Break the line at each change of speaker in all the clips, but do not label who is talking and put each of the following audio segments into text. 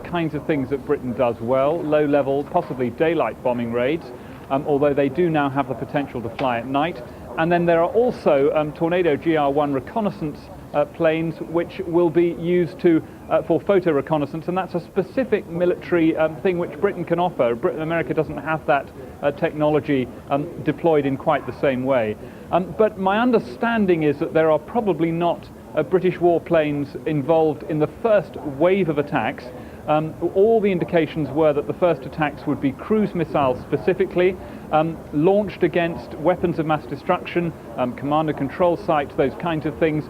kinds of things that Britain does well, low-level, possibly daylight bombing raids, although they do now have the potential to fly at night. And then there are also Tornado GR-1 reconnaissance planes which will be used for photo reconnaissance, and that's a specific military thing which Britain can offer. America doesn't have that technology deployed in quite the same way. But my understanding is that there are probably not British warplanes involved in the first wave of attacks. All the indications were that the first attacks would be cruise missiles specifically, launched against weapons of mass destruction, command and control sites, those kinds of things,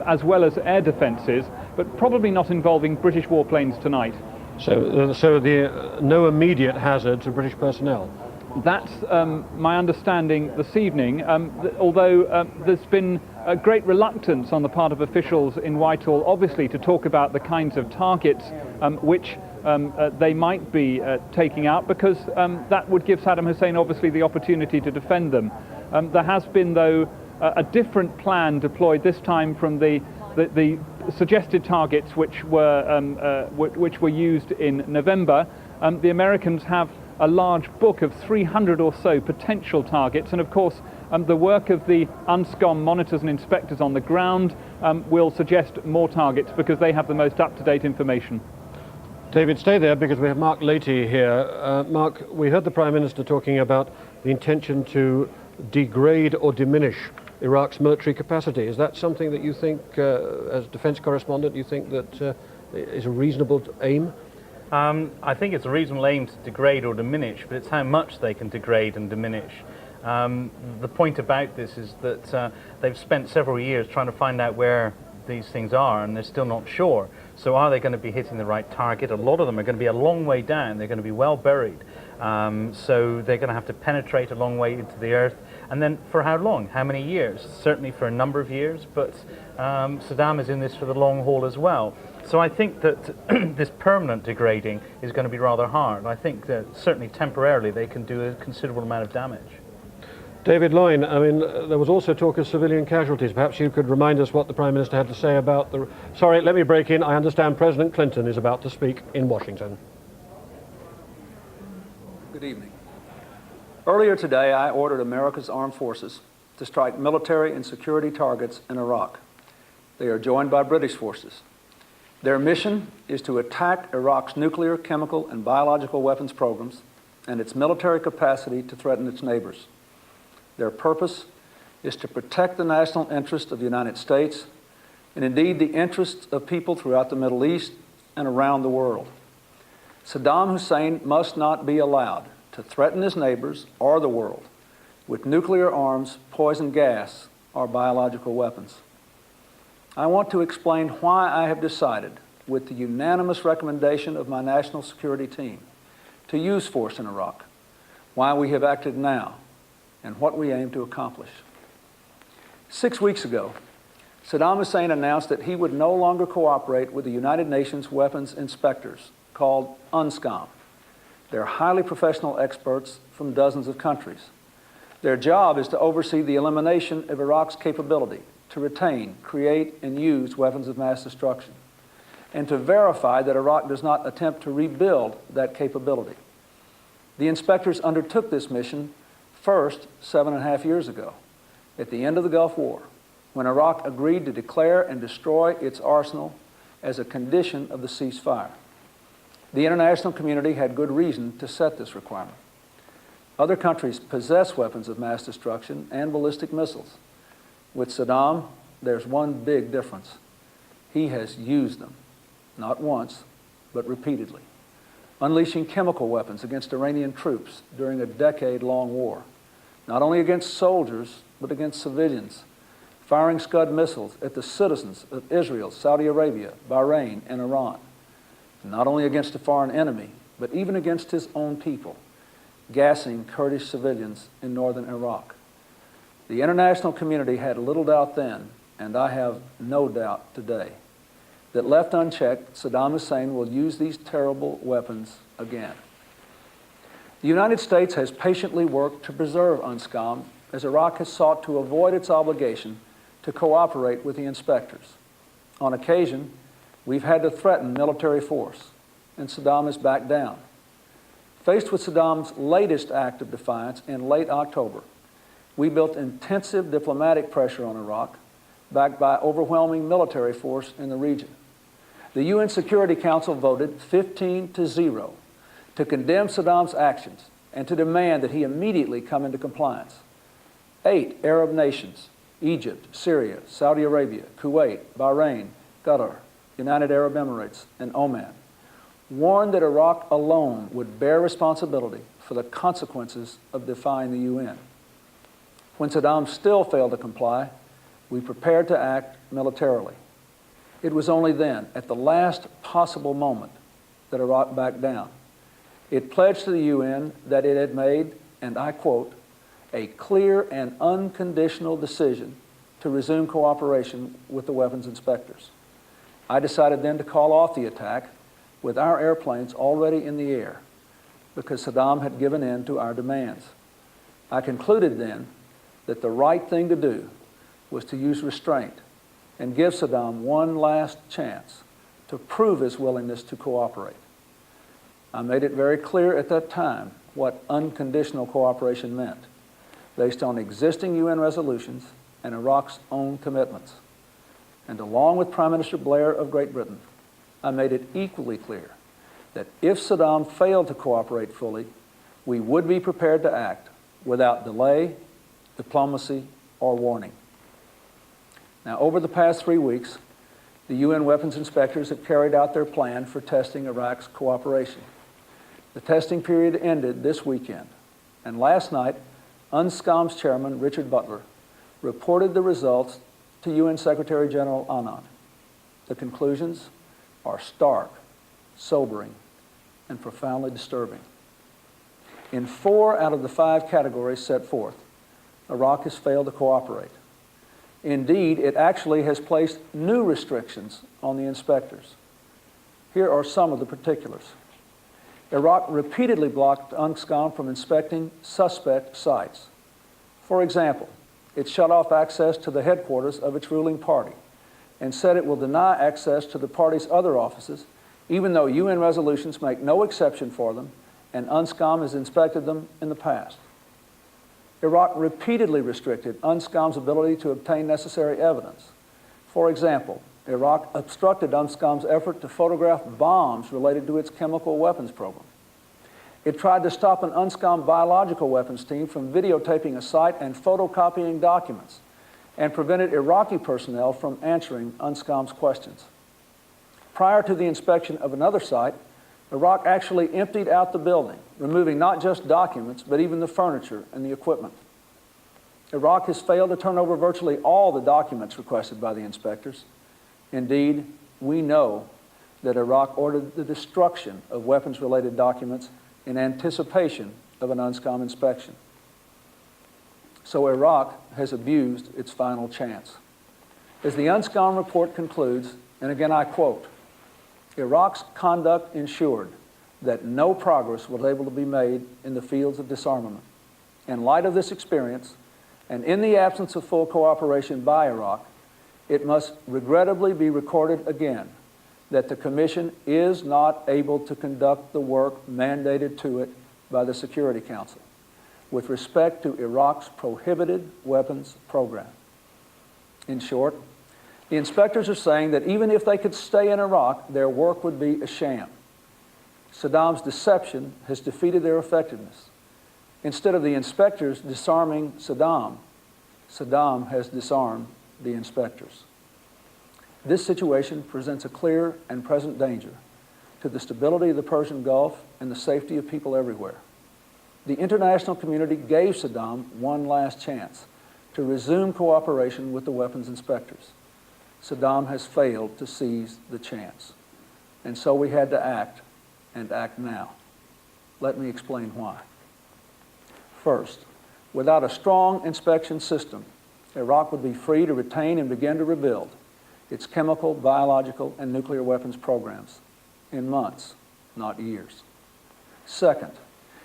as well as air defences, but probably not involving British warplanes tonight.
So no immediate hazard to British personnel?
That's my understanding this evening, although there's been a great reluctance on the part of officials in Whitehall, obviously, to talk about the kinds of targets which they might be taking out, because that would give Saddam Hussein, obviously, the opportunity to defend them. There has been, though, a different plan deployed this time from the suggested targets which were used in November. The Americans have a large book of 300 or so potential targets, and of course the work of the UNSCOM monitors and inspectors on the ground will suggest more targets because they have the most up-to-date information.
David, stay there because we have Mark Laity here. Mark, we heard the Prime Minister talking about the intention to degrade or diminish Iraq's military capacity. Is that something that you think, as defence correspondent, you think that is a reasonable aim?
I think it's a reasonable aim to degrade or diminish, but it's how much they can degrade and diminish. The point about this is that they've spent several years trying to find out where these things are, and they're still not sure. So are they going to be hitting the right target? A lot of them are going to be a long way down. They're going to be well buried. So they're going to have to penetrate a long way into the earth. And then for how long? How many years? Certainly for a number of years, but Saddam is in this for the long haul as well. So I think that this permanent degrading is going to be rather hard. I think that certainly temporarily they can do a considerable amount of damage.
David Loyn, I mean, there was also talk of civilian casualties. Perhaps you could remind us what the Prime Minister had to say about the... Sorry, let me break in. I understand President Clinton is about to speak in Washington.
Good evening. Earlier today, I ordered America's armed forces to strike military and security targets in Iraq. They are joined by British forces. Their mission is to attack Iraq's nuclear, chemical, and biological weapons programs and its military capacity to threaten its neighbors. Their purpose is to protect the national interest of the United States and indeed the interests of people throughout the Middle East and around the world. Saddam Hussein must not be allowed to threaten his neighbors or the world with nuclear arms, poison gas, or biological weapons. I want to explain why I have decided, with the unanimous recommendation of my national security team, to use force in Iraq, why we have acted now, and what we aim to accomplish. 6 weeks ago, Saddam Hussein announced that he would no longer cooperate with the United Nations weapons inspectors, called UNSCOM. They're highly professional experts from dozens of countries. Their job is to oversee the elimination of Iraq's capability to retain, create, and use weapons of mass destruction, and to verify that Iraq does not attempt to rebuild that capability. The inspectors undertook this mission first 7.5 years ago, at the end of the Gulf War, when Iraq agreed to declare and destroy its arsenal as a condition of the ceasefire. The international community had good reason to set this requirement. Other countries possess weapons of mass destruction and ballistic missiles. With Saddam, there's one big difference. He has used them, not once, but repeatedly, unleashing chemical weapons against Iranian troops during a decade-long war, not only against soldiers, but against civilians, firing Scud missiles at the citizens of Israel, Saudi Arabia, Bahrain, and Iran, not only against a foreign enemy, but even against his own people, gassing Kurdish civilians in northern Iraq. The international community had little doubt then, and I have no doubt today, that left unchecked, Saddam Hussein will use these terrible weapons again. The United States has patiently worked to preserve UNSCOM as Iraq has sought to avoid its obligation to cooperate with the inspectors. On occasion, we've had to threaten military force, and Saddam has backed down. Faced with Saddam's latest act of defiance in late October, we built intensive diplomatic pressure on Iraq, backed by overwhelming military force in the region. The UN Security Council voted 15-0 to condemn Saddam's actions and to demand that he immediately come into compliance. 8 Arab nations, Egypt, Syria, Saudi Arabia, Kuwait, Bahrain, Qatar, United Arab Emirates, and Oman, warned that Iraq alone would bear responsibility for the consequences of defying the UN. When Saddam still failed to comply, we prepared to act militarily. It was only then, at the last possible moment, that Iraq backed down. It pledged to the UN that it had made, and I quote, a clear and unconditional decision to resume cooperation with the weapons inspectors. I decided then to call off the attack with our airplanes already in the air because Saddam had given in to our demands. I concluded then that the right thing to do was to use restraint and give Saddam one last chance to prove his willingness to cooperate. I made it very clear at that time what unconditional cooperation meant, based on existing UN resolutions and Iraq's own commitments. And along with Prime Minister Blair of Great Britain, I made it equally clear that if Saddam failed to cooperate fully, we would be prepared to act without delay, diplomacy, or warning. Now, over the past 3 weeks, the UN weapons inspectors have carried out their plan for testing Iraq's cooperation. The testing period ended this weekend, and last night, UNSCOM's chairman, Richard Butler, reported the results to UN Secretary General Annan. The conclusions are stark, sobering, and profoundly disturbing. In 4 out of the 5 categories set forth, Iraq has failed to cooperate. Indeed, it actually has placed new restrictions on the inspectors. Here are some of the particulars. Iraq repeatedly blocked UNSCOM from inspecting suspect sites. For example, it shut off access to the headquarters of its ruling party and said it will deny access to the party's other offices, even though UN resolutions make no exception for them and UNSCOM has inspected them in the past. Iraq repeatedly restricted UNSCOM's ability to obtain necessary evidence. For example, Iraq obstructed UNSCOM's effort to photograph bombs related to its chemical weapons program. It tried to stop an UNSCOM biological weapons team from videotaping a site and photocopying documents, and prevented Iraqi personnel from answering UNSCOM's questions. Prior to the inspection of another site, Iraq actually emptied out the building, removing not just documents, but even the furniture and the equipment. Iraq has failed to turn over virtually all the documents requested by the inspectors. Indeed, we know that Iraq ordered the destruction of weapons-related documents in anticipation of an UNSCOM inspection. So Iraq has abused its final chance. As the UNSCOM report concludes, and again I quote, Iraq's conduct ensured that no progress was able to be made in the fields of disarmament. In light of this experience, and in the absence of full cooperation by Iraq, it must regrettably be recorded again that the Commission is not able to conduct the work mandated to it by the Security Council with respect to Iraq's prohibited weapons program. In short, the inspectors are saying that even if they could stay in Iraq, their work would be a sham. Saddam's deception has defeated their effectiveness. Instead of the inspectors disarming Saddam, Saddam has disarmed the inspectors. This situation presents a clear and present danger to the stability of the Persian Gulf and the safety of people everywhere. The international community gave Saddam one last chance to resume cooperation with the weapons inspectors. Saddam has failed to seize the chance. And so we had to act, and act now. Let me explain why. First, without a strong inspection system, Iraq would be free to retain and begin to rebuild its chemical, biological, and nuclear weapons programs in months, not years. Second,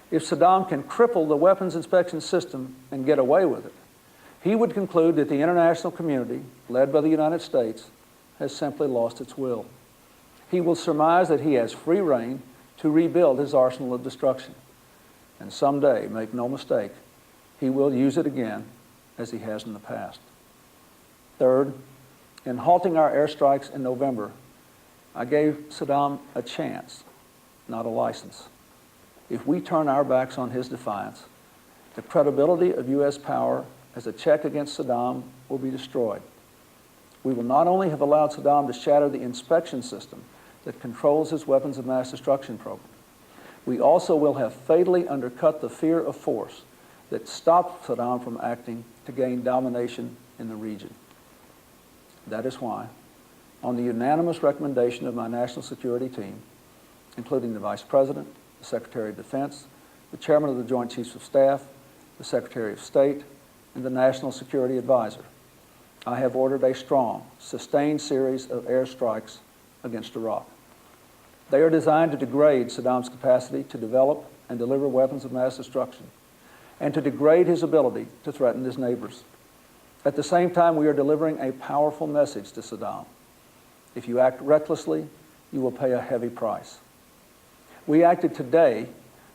if Saddam can cripple the weapons inspection system and get away with it, he would conclude that the international community, led by the United States, has simply lost its will. he will surmise that he has free rein to rebuild his arsenal of destruction. And someday, make no mistake, he will use it again as he has in the past. Third, in halting our airstrikes in November, I gave Saddam a chance, not a license. If we turn our backs on his defiance, the credibility of U.S. power as a check against Saddam will be destroyed. We will not only have allowed Saddam to shatter the inspection system that controls his weapons of mass destruction program, we also will have fatally undercut the fear of force that stopped Saddam from acting to gain domination in the region. That is why, on the unanimous recommendation of my national security team, including the Vice President, the Secretary of Defense, the Chairman of the Joint Chiefs of Staff, the Secretary of State, and the National Security Advisor, I have ordered a strong, sustained series of airstrikes against Iraq. They are designed to degrade Saddam's capacity to develop and deliver weapons of mass destruction, and to degrade his ability to threaten his neighbors. At the same time, we are delivering a powerful message to Saddam. If you act recklessly, you will pay a heavy price. We acted today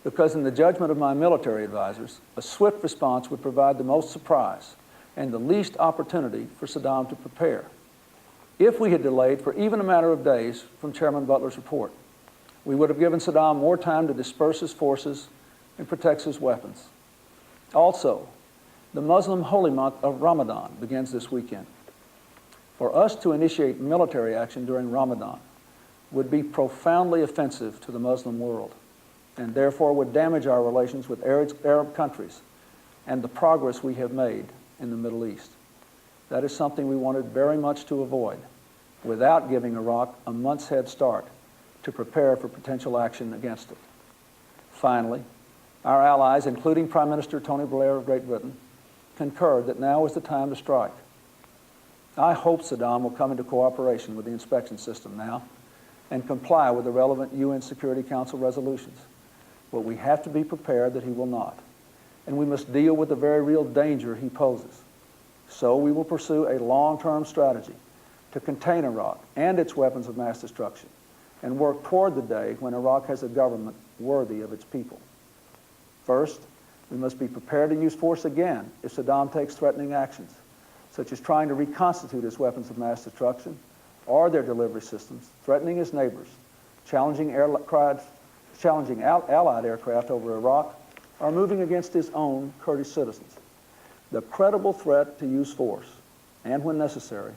because, in the judgment of my military advisors, a swift response would provide the most surprise and the least opportunity for Saddam to prepare. If we had delayed for even a matter of days from Chairman Butler's report, we would have given Saddam more time to disperse his forces and protect his weapons. Also, the Muslim holy month of Ramadan begins this weekend. For us to initiate military action during Ramadan would be profoundly offensive to the Muslim world, and therefore would damage our relations with Arab countries and the progress we have made in the Middle East. That is something we wanted very much to avoid, without giving Iraq a month's head start to prepare for potential action against it. Finally, our allies, including Prime Minister Tony Blair of Great Britain, concurred that now is the time to strike. I hope Saddam will come into cooperation with the inspection system now and comply with the relevant UN Security Council resolutions. But we have to be prepared that he will not, and we must deal with the very real danger he poses. So we will pursue a long-term strategy to contain Iraq and its weapons of mass destruction, and work toward the day when Iraq has a government worthy of its people. First, we must be prepared to use force again if Saddam takes threatening actions, such as trying to reconstitute his weapons of mass destruction or their delivery systems, threatening his neighbors, challenging Allied aircraft over Iraq, or moving against his own Kurdish citizens. The credible threat to use force, and when necessary,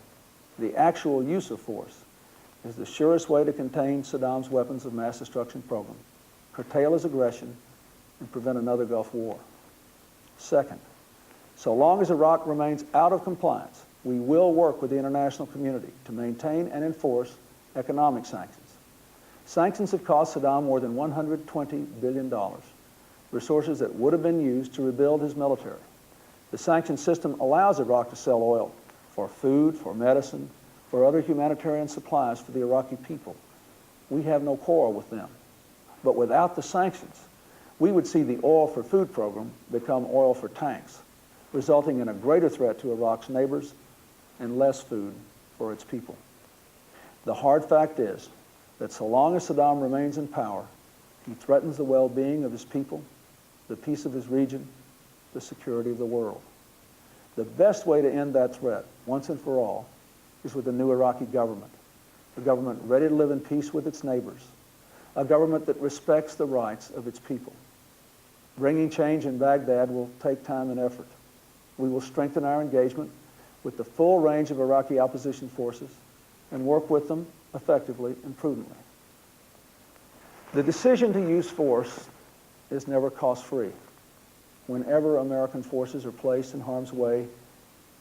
the actual use of force, is the surest way to contain Saddam's weapons of mass destruction program, curtail his aggression, and prevent another Gulf War. Second, so long as Iraq remains out of compliance, we will work with the international community to maintain and enforce economic sanctions. Sanctions have cost Saddam more than $120 billion, resources that would have been used to rebuild his military. The sanction system allows Iraq to sell oil for food, for medicine, for other humanitarian supplies for the Iraqi people. We have no quarrel with them. But without the sanctions, we would see the oil for food program become oil for tanks, resulting in a greater threat to Iraq's neighbors and less food for its people. The hard fact is that so long as Saddam remains in power, he threatens the well-being of his people, the peace of his region, the security of the world. The best way to end that threat, once and for all, is with a new Iraqi government, a government ready to live in peace with its neighbors, a government that respects the rights of its people. Bringing change in Baghdad will take time and effort. We will strengthen our engagement with the full range of Iraqi opposition forces and work with them effectively and prudently. The decision to use force is never cost-free. Whenever American forces are placed in harm's way,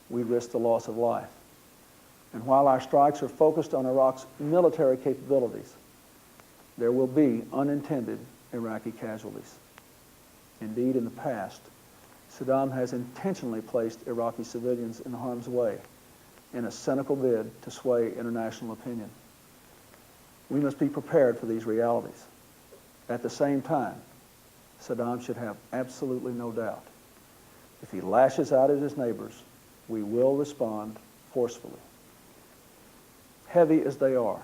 we risk the loss of life. And while our strikes are focused on Iraq's military capabilities, there will be unintended Iraqi casualties. Indeed, in the past, Saddam has intentionally placed Iraqi civilians in harm's way in a cynical bid to sway international opinion. We must be prepared for these realities. At the same time, Saddam should have absolutely no doubt. If he lashes out at his neighbors, we will respond forcefully. Heavy as they are,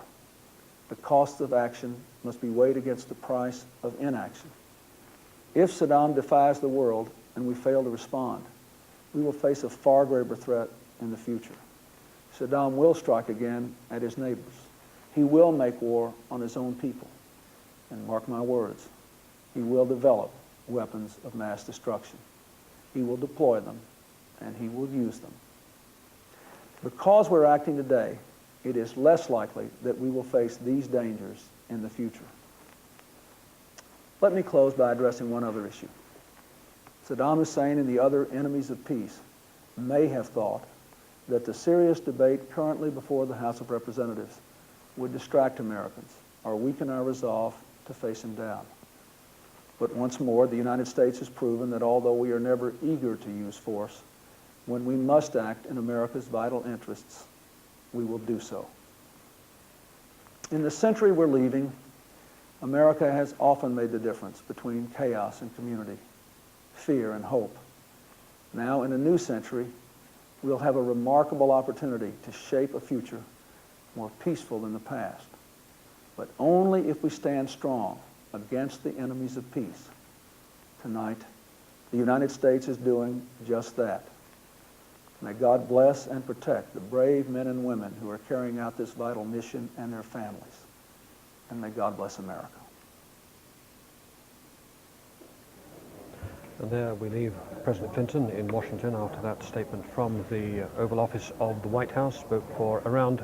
The cost of action must be weighed against the price of inaction. If Saddam defies the world and we fail to respond, we will face a far greater threat in the future. Saddam will strike again at his neighbors. He will make war on his own people. And mark my words, he will develop weapons of mass destruction. He will deploy them, and he will use them. Because we're acting today, it is less likely that we will face these dangers in the future. Let me close by addressing one other issue. Saddam Hussein and the other enemies of peace may have thought that the serious debate currently before the House of Representatives would distract Americans or weaken our resolve to face him down. But once more, the United States has proven that although we are never eager to use force, when we must act in America's vital interests, we will do so. In the century we're leaving, America has often made the difference between chaos and community, fear and hope. Now, in a new century, we'll have a remarkable opportunity to shape a future more peaceful than the past, but only if we stand strong against the enemies of peace. Tonight, the United States is doing just that. May God bless and protect the brave men and women who are carrying out this vital mission and their families. And may God bless America.
And there we leave President Clinton in Washington after that statement from the Oval Office of the White House. Spoke for around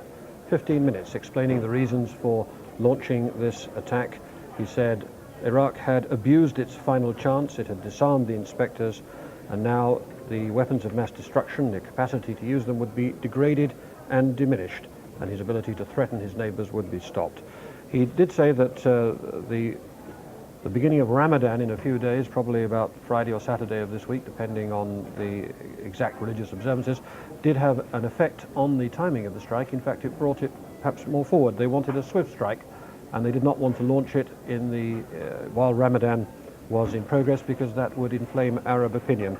15 minutes explaining the reasons for launching this attack. He said Iraq had abused its final chance, it had disarmed the inspectors, and now the weapons of mass destruction, the capacity to use them, would be degraded and diminished, and his ability to threaten his neighbors would be stopped. He did say that the beginning of Ramadan in a few days, probably about Friday or Saturday of this week, depending on the exact religious observances, did have an effect on the timing of the strike. In fact, it brought it perhaps more forward. They wanted a swift strike, and they did not want to launch it in the while Ramadan was in progress, because that would inflame Arab opinion.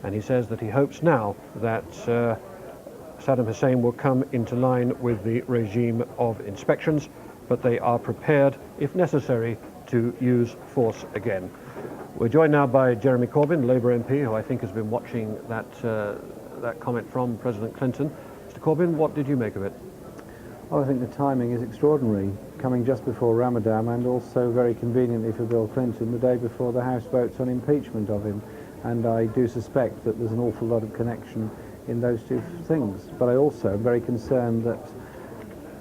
And he says that he hopes now that Saddam Hussein will come into line with the regime of inspections, but they are prepared, if necessary, to use force again. We're joined now by Jeremy Corbyn, Labour MP, who I think has been watching that comment from President Clinton. Mr. Corbyn, what did you make of it?
Well, I think the timing is extraordinary, coming just before Ramadan, and also very conveniently for Bill Clinton, the day before the House votes on impeachment of him. And I do suspect that there's an awful lot of connection in those two things. But I also am very concerned that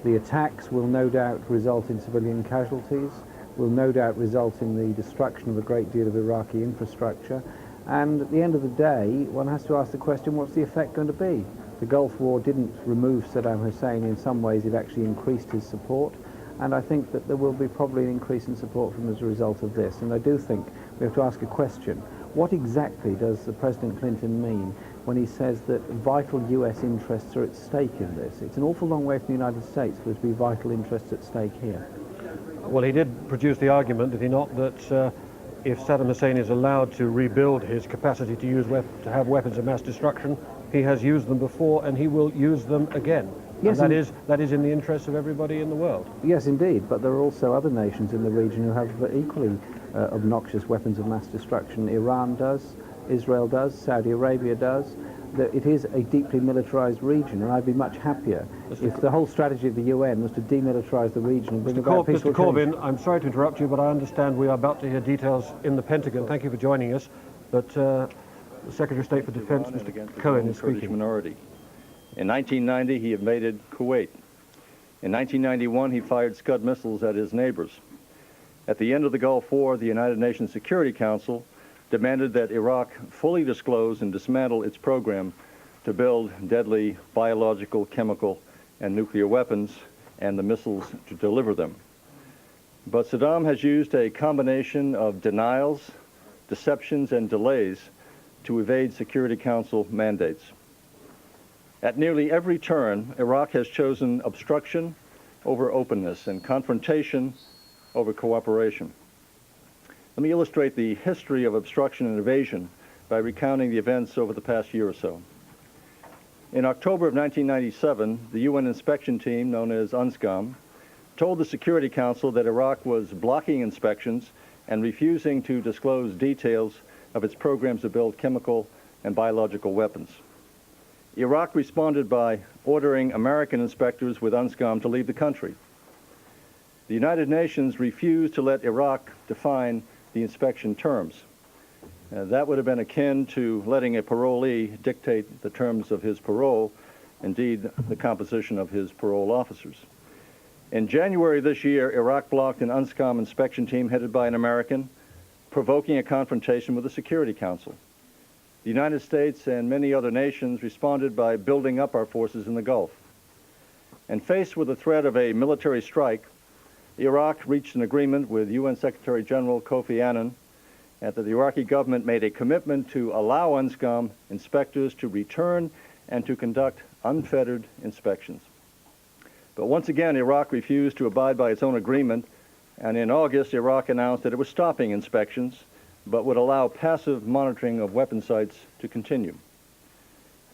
the attacks will no doubt result in civilian casualties, will no doubt result in the destruction of a great deal of Iraqi infrastructure. And at the end of the day, one has to ask the question, what's the effect going to be? The Gulf War didn't remove Saddam Hussein. In some ways, it actually increased his support. And I think that there will be probably an increase in support from as a result of this. And I do think we have to ask a question. What exactly does President Clinton mean when he says that vital US interests are at stake in this? It's an awful long way from the United States for there to be vital interests at stake here.
Well, he did produce the argument, did he not, that if Saddam Hussein is allowed to rebuild his capacity to have weapons of mass destruction, he has used them before and he will use them again. Yes, and that is in the interests of everybody in the world.
Yes, indeed, but there are also other nations in the region who have equally obnoxious weapons of mass destruction. Iran does, Israel does, Saudi Arabia does. It is a deeply militarized region, and I'd be much happier if the whole strategy of the UN was to demilitarize the region and bring about peaceful change.
Mr. Corbyn, I'm sorry to interrupt you, but I understand we are about to hear details in the Pentagon. Thank you for joining us. But the Secretary of State for Defense, Mr. Cohen, is speaking.
Minority. In 1990, he invaded Kuwait. In 1991, he fired Scud missiles at his neighbors. At the end of the Gulf War, the United Nations Security Council demanded that Iraq fully disclose and dismantle its program to build deadly biological, chemical, and nuclear weapons and the missiles to deliver them. But Saddam has used a combination of denials, deceptions, and delays to evade Security Council mandates. At nearly every turn, Iraq has chosen obstruction over openness and confrontation over cooperation. Let me illustrate the history of obstruction and evasion by recounting the events over the past year or so. In October of 1997, the UN inspection team, known as UNSCOM, told the Security Council that Iraq was blocking inspections and refusing to disclose details of its programs to build chemical and biological weapons. Iraq responded by ordering American inspectors with UNSCOM to leave the country. The United Nations refused to let Iraq define the inspection terms. That would have been akin to letting a parolee dictate the terms of his parole, indeed the composition of his parole officers. In January this year, Iraq blocked an UNSCOM inspection team headed by an American, provoking a confrontation with the Security Council. The United States and many other nations responded by building up our forces in the Gulf. And faced with the threat of a military strike, Iraq reached an agreement with UN Secretary General Kofi Annan that the Iraqi government made a commitment to allow UNSCOM inspectors to return and to conduct unfettered inspections. But once again, Iraq refused to abide by its own agreement, and in August, Iraq announced that it was stopping inspections, but would allow passive monitoring of weapon sites to continue.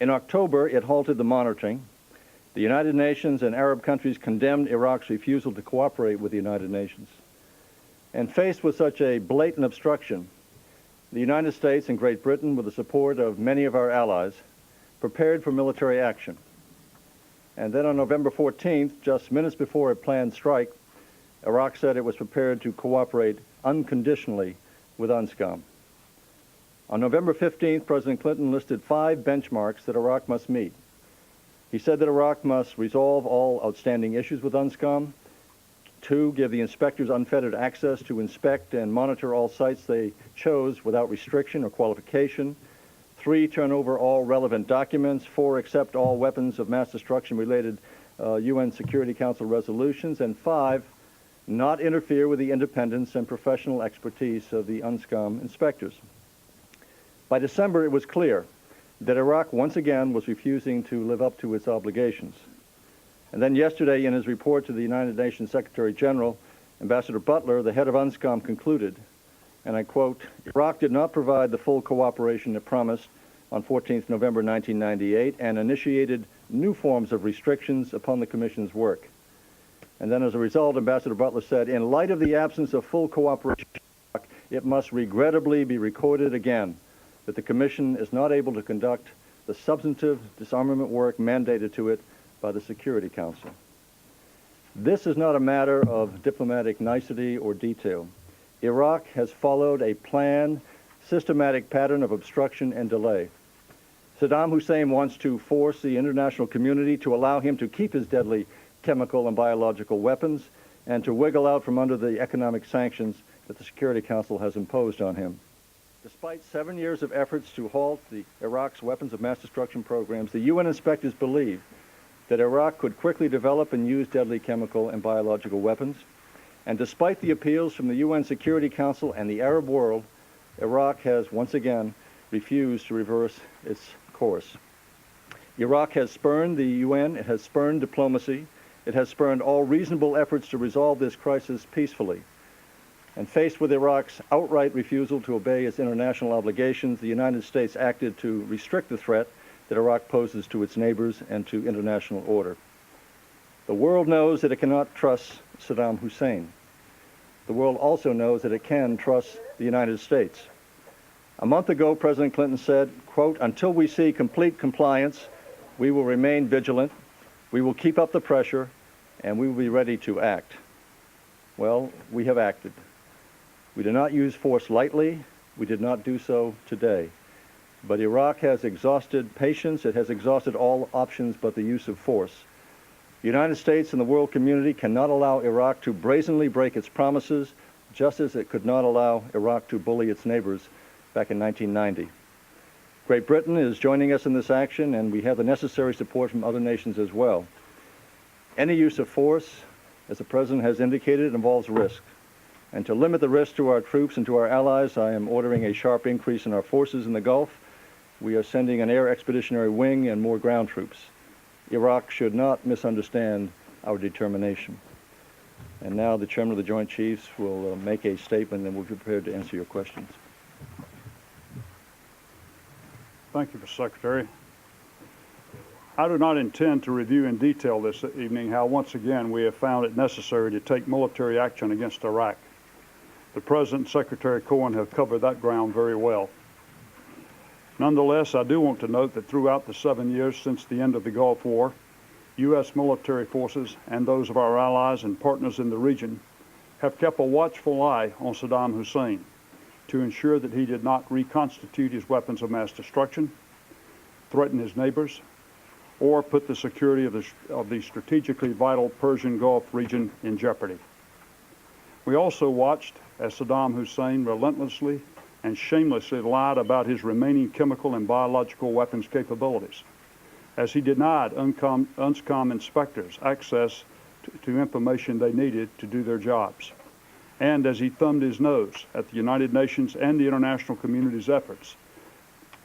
In October, it halted the monitoring. The United Nations and Arab countries condemned Iraq's refusal to cooperate with the United Nations. And faced with such a blatant obstruction, the United States and Great Britain, with the support of many of our allies, prepared for military action. And then on November 14th, just minutes before a planned strike, Iraq said it was prepared to cooperate unconditionally with UNSCOM. On November 15th, President Clinton listed 5 benchmarks that Iraq must meet. He said that Iraq must resolve all outstanding issues with UNSCOM, 2, give the inspectors unfettered access to inspect and monitor all sites they chose without restriction or qualification, 3, turn over all relevant documents, 4, accept all weapons of mass destruction related UN Security Council resolutions, and 5, not interfere with the independence and professional expertise of the UNSCOM inspectors. By December, it was clear that Iraq once again was refusing to live up to its obligations. And then yesterday, in his report to the United Nations Secretary General, Ambassador Butler, the head of UNSCOM, concluded, and I quote, "Iraq did not provide the full cooperation it promised on 14th November 1998 and initiated new forms of restrictions upon the Commission's work." And then as a result, Ambassador Butler said, "In light of the absence of full cooperation, it must regrettably be recorded again that the Commission is not able to conduct the substantive disarmament work mandated to it by the Security Council." This is not a matter of diplomatic nicety or detail. Iraq has followed a planned, systematic pattern of obstruction and delay. Saddam Hussein wants to force the international community to allow him to keep his deadly chemical and biological weapons and to wiggle out from under the economic sanctions that the Security Council has imposed on him. Despite 7 years of efforts to halt Iraq's weapons of mass destruction programs, the UN inspectors believe that Iraq could quickly develop and use deadly chemical and biological weapons. And despite the appeals from the UN Security Council and the Arab world, Iraq has once again refused to reverse its course. Iraq has spurned the UN, it has spurned diplomacy, it has spurned all reasonable efforts to resolve this crisis peacefully. And faced with Iraq's outright refusal to obey its international obligations, the United States acted to restrict the threat that Iraq poses to its neighbors and to international order. The world knows that it cannot trust Saddam Hussein. The world also knows that it can trust the United States. A month ago, President Clinton said, quote, "Until we see complete compliance, we will remain vigilant, we will keep up the pressure, and we will be ready to act." Well, we have acted. We did not use force lightly. We did not do so today. But Iraq has exhausted patience. It has exhausted all options but the use of force. The United States and the world community cannot allow Iraq to brazenly break its promises, just as it could not allow Iraq to bully its neighbors back in 1990. Great Britain is joining us in this action, and we have the necessary support from other nations as well. Any use of force, as the President has indicated, involves risk. And to limit the risk to our troops and to our allies, I am ordering a sharp increase in our forces in the Gulf. We are sending an air expeditionary wing and more ground troops. Iraq should not misunderstand our determination. And now the Chairman of the Joint Chiefs will make a statement, and we'll be prepared to answer your questions.
Thank you, Mr. Secretary. I do not intend to review in detail this evening how once again we have found it necessary to take military action against Iraq. The President and Secretary Cohen have covered that ground very well. Nonetheless, I do want to note that throughout the 7 years since the end of the Gulf War, U.S. military forces and those of our allies and partners in the region have kept a watchful eye on Saddam Hussein to ensure that he did not reconstitute his weapons of mass destruction, threaten his neighbors, or put the security of the strategically vital Persian Gulf region in jeopardy. We also watched as Saddam Hussein relentlessly and shamelessly lied about his remaining chemical and biological weapons capabilities, as he denied UNSCOM inspectors access to information they needed to do their jobs, and as he thumbed his nose at the United Nations and the international community's efforts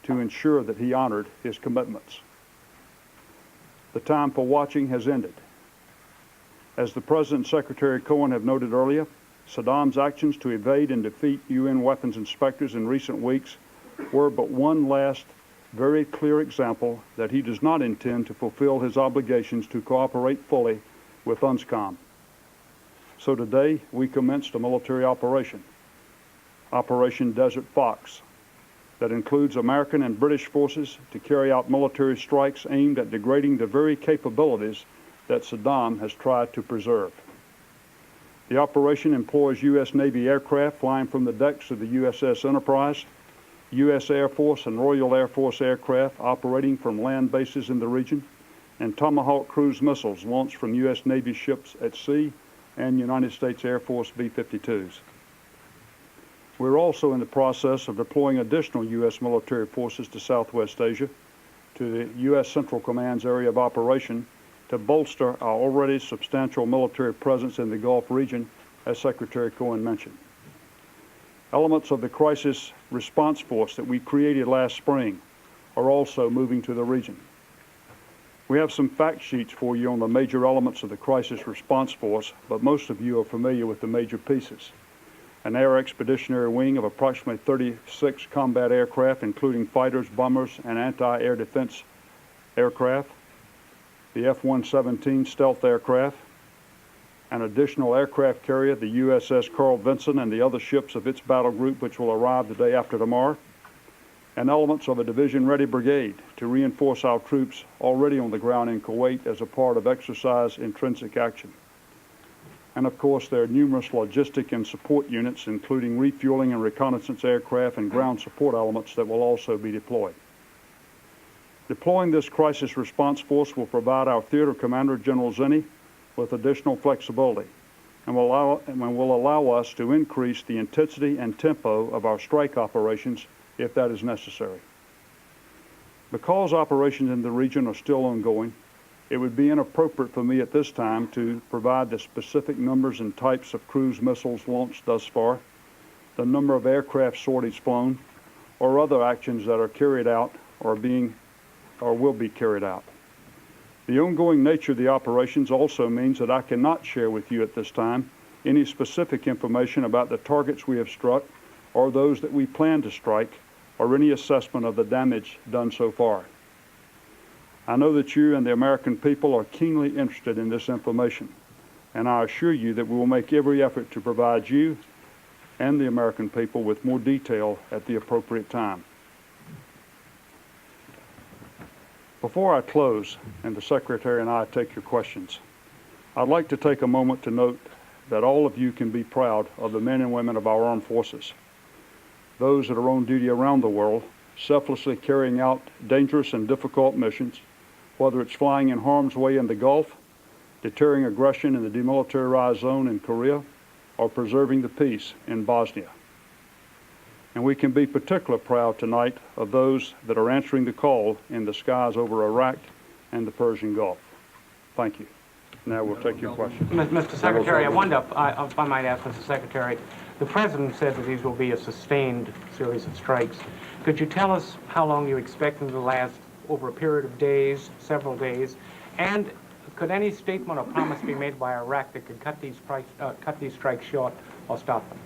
to ensure that he honored his commitments. The time for watching has ended. As the President and Secretary Cohen have noted earlier, Saddam's actions to evade and defeat UN weapons inspectors in recent weeks were but one last very clear example that he does not intend to fulfill his obligations to cooperate fully with UNSCOM. So today we commenced a military operation, Operation Desert Fox, that includes American and British forces to carry out military strikes aimed at degrading the very capabilities that Saddam has tried to preserve. The operation employs U.S. Navy aircraft flying from the decks of the USS Enterprise, U.S. Air Force and Royal Air Force aircraft operating from land bases in the region, and Tomahawk cruise missiles launched from U.S. Navy ships at sea and United States Air Force B-52s. We're also in the process of deploying additional U.S. military forces to Southwest Asia, to the U.S. Central Command's area of operation, to bolster our already substantial military presence in the Gulf region, as Secretary Cohen mentioned. Elements of the crisis response force that we created last spring are also moving to the region. We have some fact sheets for you on the major elements of the crisis response force, but most of you are familiar with the major pieces. An air expeditionary wing of approximately 36 combat aircraft, including fighters, bombers, and anti-air defense aircraft, the F-117 stealth aircraft, an additional aircraft carrier, the USS Carl Vinson, and the other ships of its battle group, which will arrive the day after tomorrow, and elements of a division-ready brigade to reinforce our troops already on the ground in Kuwait as a part of exercise intrinsic action. And of course, there are numerous logistic and support units, including refueling and reconnaissance aircraft and ground support elements that will also be deployed. Deploying this crisis response force will provide our theater commander, General Zinni, with additional flexibility and will allow us to increase the intensity and tempo of our strike operations if that is necessary. Because operations in the region are still ongoing, it would be inappropriate for me at this time to provide the specific numbers and types of cruise missiles launched thus far, the number of aircraft sorties flown, or other actions that are carried out or will be carried out. The ongoing nature of the operations also means that I cannot share with you at this time any specific information about the targets we have struck or those that we plan to strike, or any assessment of the damage done so far. I know that you and the American people are keenly interested in this information, and I assure you that we will make every effort to provide you and the American people with more detail at the appropriate time. Before I close, and the Secretary and I take your questions, I'd like to take a moment to note that all of you can be proud of the men and women of our armed forces, those that are on duty around the world, selflessly carrying out dangerous and difficult missions, whether it's flying in harm's way in the Gulf, deterring aggression in the demilitarized zone in Korea, or preserving the peace in Bosnia. And we can be particularly proud tonight of those that are answering the call in the skies over Iraq and the Persian Gulf. Thank you. Now we'll take your questions.
Mr. Secretary, I wonder if I might ask Mr. Secretary, the President said that these will be a sustained series of strikes. Could you tell us how long you expect them to last, over a period of days, several days? And could any statement or promise be made by Iraq that could cut these strikes short or stop them?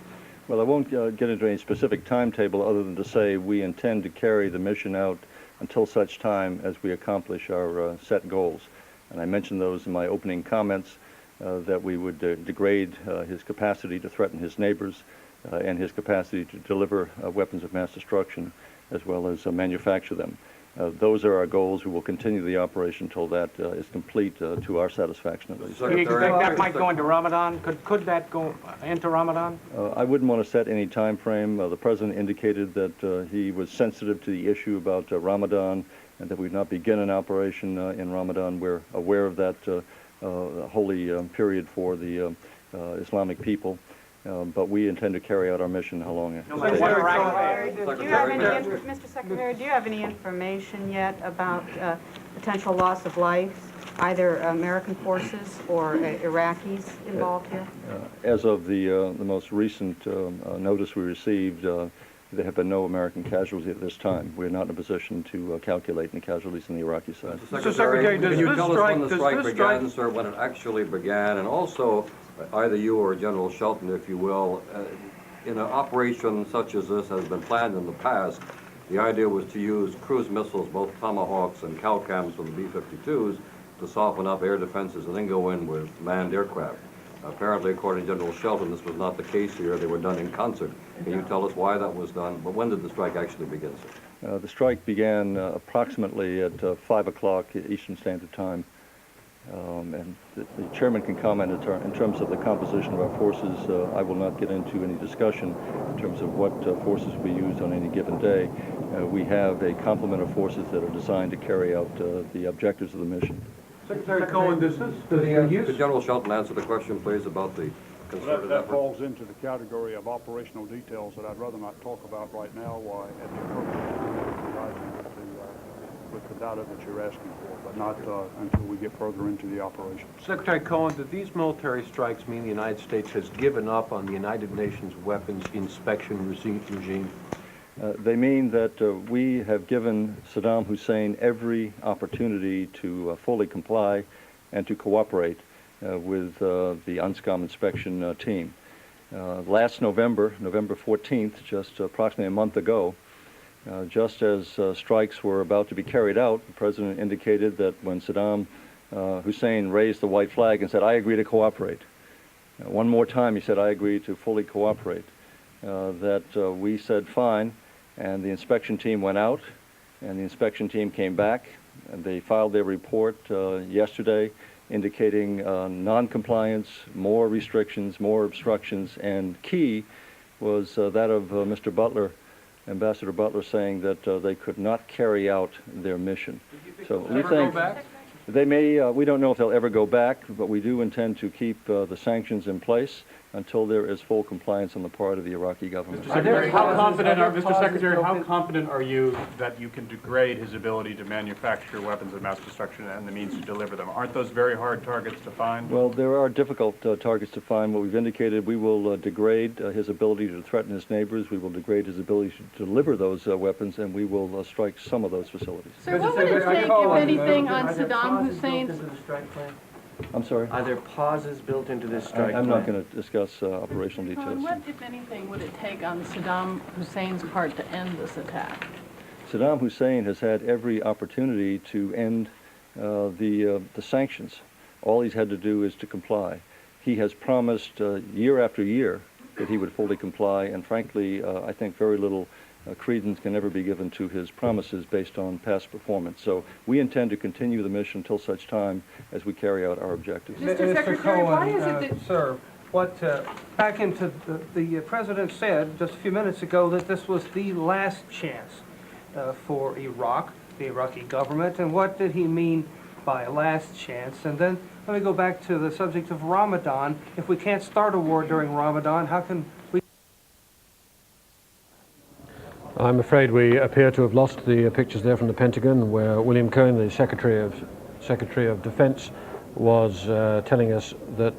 Well, I won't get into any specific timetable other than to say we intend to carry the mission out until such time as we accomplish our set goals. And I mentioned those in my opening comments, that we would degrade his capacity to threaten his neighbors and his capacity to deliver weapons of mass destruction, as well as manufacture them. Those are our goals. We will continue the operation until that is complete to our satisfaction, at least.
Do you expect that might go into Ramadan? Could that go into Ramadan?
I wouldn't want to set any time frame. The President indicated that he was sensitive to the issue about Ramadan and that we'd not begin an operation in Ramadan. We're aware of that holy period for the Islamic people. But we intend to carry out our mission how long it takes.
Mr. Secretary, do you have any information yet about potential loss of life, either American forces or Iraqis involved here?
As of the most recent notice we received, there have been no American casualties at this time. We're not in a position to calculate any casualties on the Iraqi side.
Mr. Secretary, can you tell us when the strike began, sir, when it actually began, and also either you or General Shelton, if you will, in an operation such as this has been planned in the past, the idea was to use cruise missiles, both Tomahawks and Calcams from the B-52s, to soften up air defenses and then go in with manned aircraft. Apparently, according to General Shelton, this was not the case here. They were done in concert. Can you tell us why that was done? But when did the strike actually begin, sir?
The strike began approximately at 5 o'clock Eastern Standard Time. And the chairman can comment in terms of the composition of our forces. I will not get into any discussion in terms of what forces will be used on any given day. We have a complement of forces that are designed to carry out the objectives of the mission.
Secretary Cohen,
Could General Shelton answer the question, please, about the concerted
That
effort?
falls into the category of operational details that I'd rather not talk about right now at the appropriate time with the data that you're asking for, but not until we get further into the operation.
Secretary Cohen, do these military strikes mean the United States has given up on the United Nations weapons inspection regime?
They mean that we have given Saddam Hussein every opportunity to fully comply and to cooperate with the UNSCOM inspection team. Last November, November 14th, just approximately a month ago, just as strikes were about to be carried out, the President indicated that when Saddam Hussein raised the white flag and said, "I agree to cooperate," one more time he said, "I agree to fully cooperate," that we said fine, and the inspection team went out, and the inspection team came back, and they filed their report yesterday indicating non-compliance, more restrictions, more obstructions, and key was that of Mr. Butler, Ambassador Butler, saying that they could not carry out their mission. So we think they may, we don't know if they'll ever go back, but we do intend to keep the sanctions in place until there is full compliance on the part of the Iraqi government.
Mr. Secretary, how confident are you that you can degrade his ability to manufacture weapons of mass destruction and the means to deliver them? Aren't those very hard targets to find?
Well, there are difficult targets to find. What we've indicated, we will degrade his ability to threaten his neighbors, we will degrade his ability to deliver those weapons, and we will strike some of those facilities.
Sir, what would it take, if anything, on Saddam Hussein's...
I'm sorry?
Are there pauses built into this strike
I'm not
plan?
going to discuss operational details.
What, if anything, would it take on Saddam Hussein's part to end this attack?
Saddam Hussein has had every opportunity to end the sanctions. All he's had to do is to comply. He has promised year after year that he would fully comply, and frankly, I think very little credence can ever be given to his promises based on past performance. So we intend to continue the mission until such time as we carry out our objectives.
Mr. Secretary, why is it that...
Sir, back into the President said just a few minutes ago that this was the last chance for Iraq, the Iraqi government, and what did he mean by last chance? And then let me go back to the subject of Ramadan. If we can't start a war during Ramadan, how can we...
I'm afraid we appear to have lost the pictures there from the Pentagon, where William Cohen, the Secretary of Defense, was telling us that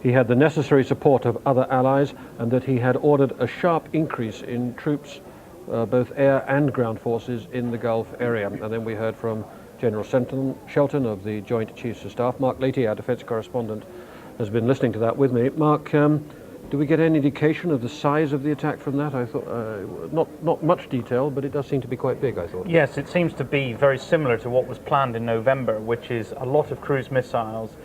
he had the necessary support of other allies and that he had ordered a sharp increase in troops, both air and ground forces, in the Gulf area. And then we heard from General Shelton of the Joint Chiefs of Staff. Mark Laity, our defense correspondent, has been listening to that with me. Mark, Do we get any indication of the size of the attack from that? I thought, not much detail, but it does seem to be quite big, I thought.
Yes, it seems to be very similar to what was planned in November, which is a lot of cruise missiles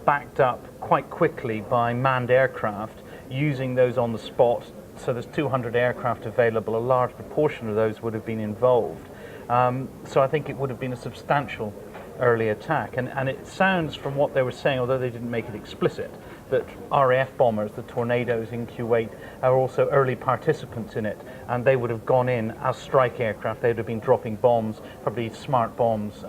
backed up quite quickly by manned aircraft, using those on the spot. So there's 200 aircraft available. A large proportion of those would have been involved. So I think it would have been a substantial early attack. And it sounds from what they were saying, although they didn't make it explicit, that RAF bombers, the Tornadoes in Kuwait, are also early participants in it, and they would have gone in as strike aircraft. They would have been dropping bombs, probably smart bombs,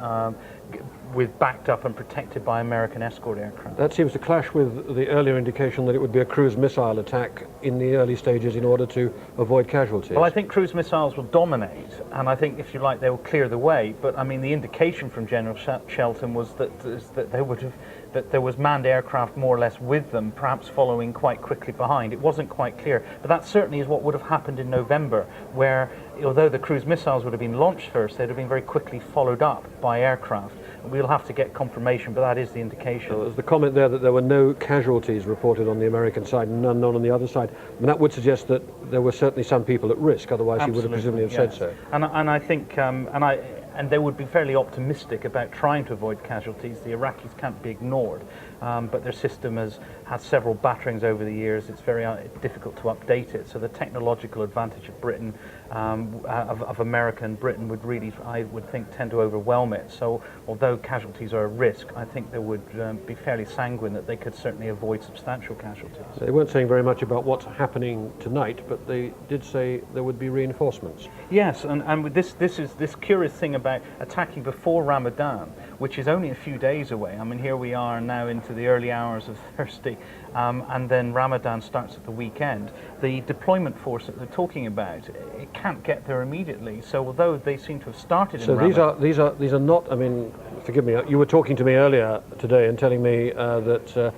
with backed up and protected by American escort aircraft.
That seems to clash with the earlier indication that it would be a cruise missile attack in the early stages in order to avoid casualties.
Well, I think cruise missiles will dominate, and I think, if you like, they will clear the way. But I mean, the indication from General Shelton was that they would have, that there was manned aircraft more or less with them, perhaps following quite quickly behind. It wasn't quite clear, but that certainly is what would have happened in November, where although the cruise missiles would have been launched first, they'd have been very quickly followed up by aircraft. We'll have to get confirmation, but that is the indication.
So there's the comment there that there were no casualties reported on the American side and none on the other side. And that would suggest that there were certainly some people at risk, otherwise he would have presumably have said so.
And I think, and they would be fairly optimistic about trying to avoid casualties. The Iraqis can't be ignored, but their system has had several batterings over the years. It's very difficult to update it. So the technological advantage of Britain, of America and Britain, would really, I would think, tend to overwhelm it. So although casualties are a risk, I think they would be fairly sanguine that they could certainly avoid substantial casualties.
They weren't saying very much about what's happening tonight, but they did say there would be reinforcements.
Yes, and with this curious thing about attacking before Ramadan, which is only a few days away. I mean, here we are now into the early hours of Thursday, and then Ramadan starts at the weekend. The deployment force that they're talking about, it can't get there immediately. So although they seem to have started in Ramadan...
So these are not, I mean, forgive me, you were talking to me earlier today and telling me that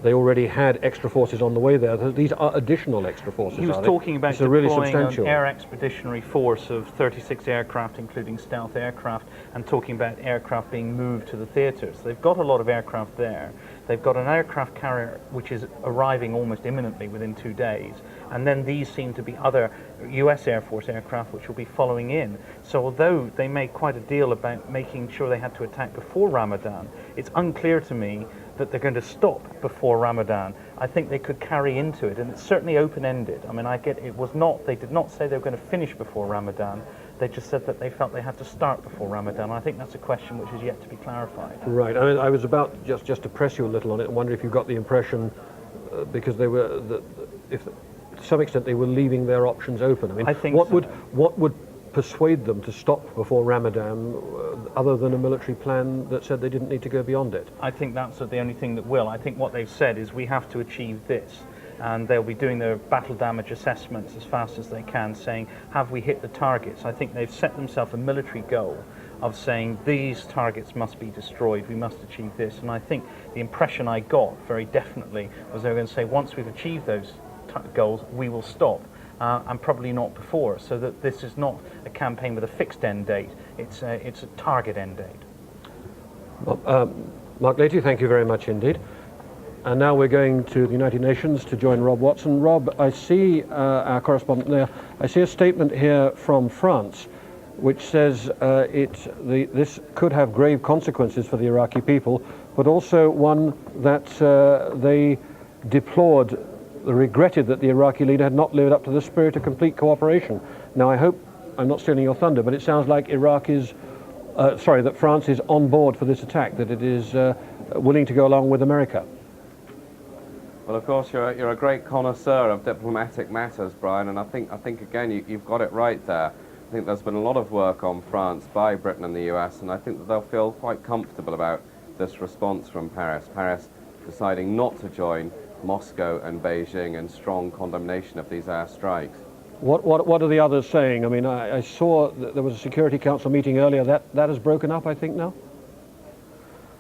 they already had extra forces on the way there. These are additional extra forces.
He was talking about deploying
really
an air expeditionary force of 36 aircraft, including stealth aircraft, and talking about aircraft being moved to the theatres. They've got a lot of aircraft there. They've got an aircraft carrier which is arriving almost imminently within 2 days, and then these seem to be other US Air Force aircraft which will be following in. So although they made quite a deal about making sure they had to attack before Ramadan, it's unclear to me that they're going to stop before Ramadan. I think they could carry into it, and it's certainly open-ended. I mean, they did not say they were going to finish before Ramadan. They just said that they felt they had to start before Ramadan. I think that's a question which is yet to be clarified.
Right. I mean, I was about just to press you a little on it and wonder if you got the impression, because they were, if to some extent they were leaving their options open. I mean,
I think
what would persuade them to stop before Ramadan, other than a military plan that said they didn't need to go beyond it?
I think that's the only thing that will. I think what they've said is we have to achieve this, and they'll be doing their battle damage assessments as fast as they can, saying, have we hit the targets? I think they've set themselves a military goal of saying these targets must be destroyed, we must achieve this. And I think the impression I got very definitely was they were going to say, once we've achieved those goals, we will stop. And probably not before, so that this is not a campaign with a fixed end date, it's a target end date.
Well, Mark Laity, thank you very much indeed. And now we're going to the United Nations to join Rob Watson. Rob, I see our correspondent there, I see a statement here from France which says this could have grave consequences for the Iraqi people, but also one that they deplored, regretted that the Iraqi leader had not lived up to the spirit of complete cooperation. Now, I hope I'm not stealing your thunder, but it sounds like that France is on board for this attack, that it is willing to go along with America.
Well, of course, you're a great connoisseur of diplomatic matters, Brian, and I think again you've got it right there. I think there's been a lot of work on France by Britain and the US, and I think that they'll feel quite comfortable about this response from Paris. Paris deciding not to join Moscow and Beijing in strong condemnation of these airstrikes.
What are the others saying? I mean, I saw that there was a Security Council meeting earlier. That has broken up, I think, now?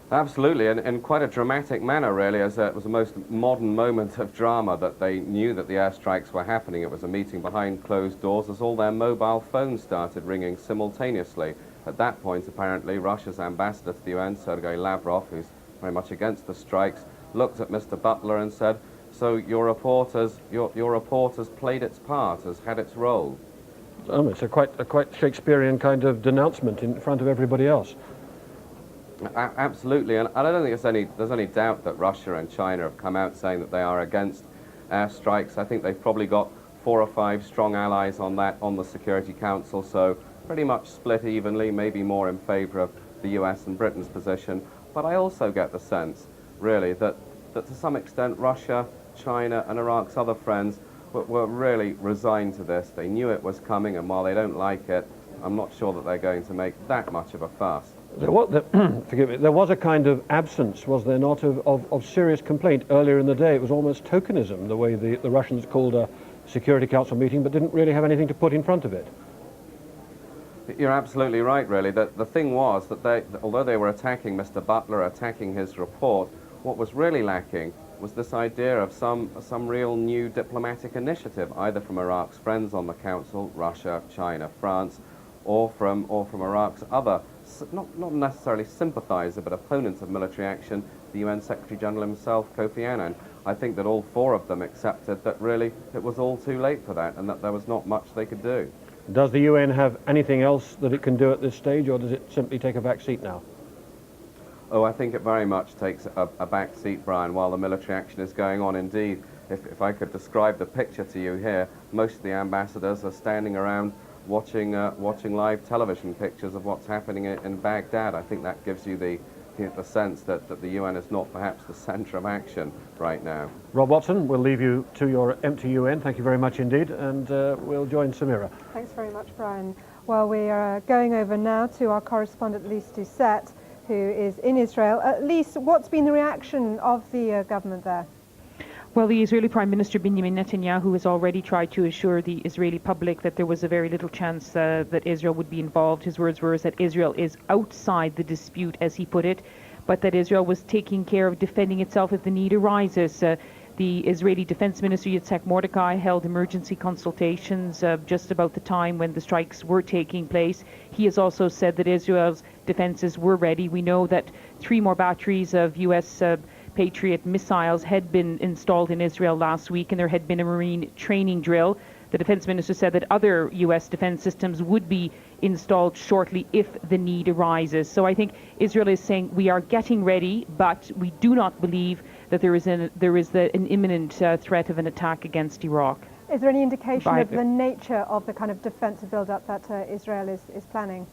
Absolutely, and in quite a dramatic manner, really, as it was the most modern moment of drama that they knew that the airstrikes were happening. It was a meeting behind closed doors as all their mobile phones started ringing simultaneously. At that point, apparently, Russia's ambassador to the UN, Sergei Lavrov, who's very much against the strikes, looked at Mr. Butler and said, So your reporters played its part, has had its role.
It's a quite Shakespearean kind of denouncement in front of everybody else.
Absolutely, and I don't think there's any doubt that Russia and China have come out saying that they are against airstrikes. I think they've probably got 4 or 5 strong allies on the Security Council, so pretty much split evenly, maybe more in favour of the US and Britain's position. But I also get the sense, really, that to some extent Russia, China and Iraq's other friends were really resigned to this. They knew it was coming, and while they don't like it, I'm not sure that they're going to make that much of a fuss.
Forgive me, there was a kind of absence, was there not, of serious complaint earlier in the day. It was almost tokenism, the way the Russians called a Security Council meeting, but didn't really have anything to put in front of it.
You're absolutely right, really. The thing was that although they were attacking Mr. Butler, attacking his report, what was really lacking was this idea of some real new diplomatic initiative, either from Iraq's friends on the Council, Russia, China, France, or from Iraq's other, not necessarily sympathiser, but opponents of military action, the UN Secretary General himself, Kofi Annan. I think that all 4 of them accepted that really it was all too late for that, and that there was not much they could do.
Does the UN have anything else that it can do at this stage, or does it simply take a back seat now?
Oh, I think it very much takes a back seat, Brian, while the military action is going on. Indeed, if I could describe the picture to you here, most of the ambassadors are standing around watching live television pictures of what's happening in Baghdad. I think that gives you the sense that the UN is not perhaps the centre of action right now.
Rob Watson, we'll leave you to your empty UN. Thank you very much indeed, and we'll join Samira.
Thanks very much, Brian. Well, we are going over now to our correspondent Lyse Doucet, who is in Israel. Lyse, what's been the reaction of the government there?
Well, the Israeli Prime Minister Benjamin Netanyahu has already tried to assure the Israeli public that there was a very little chance that Israel would be involved. His words were that Israel is outside the dispute, as he put it, but that Israel was taking care of defending itself if the need arises. The Israeli Defense Minister Yitzhak Mordechai held emergency consultations just about the time when the strikes were taking place. He has also said that Israel's defenses were ready. We know that 3 more batteries of U.S. Patriot missiles had been installed in Israel last week, and there had been a Marine training drill. The defense minister said that other U.S. defense systems would be installed shortly if the need arises. So I think Israel is saying we are getting ready, but we do not believe that there is an imminent threat of an attack against Iraq.
Is there any indication of the nature of the kind of defensive build-up that Israel is planning?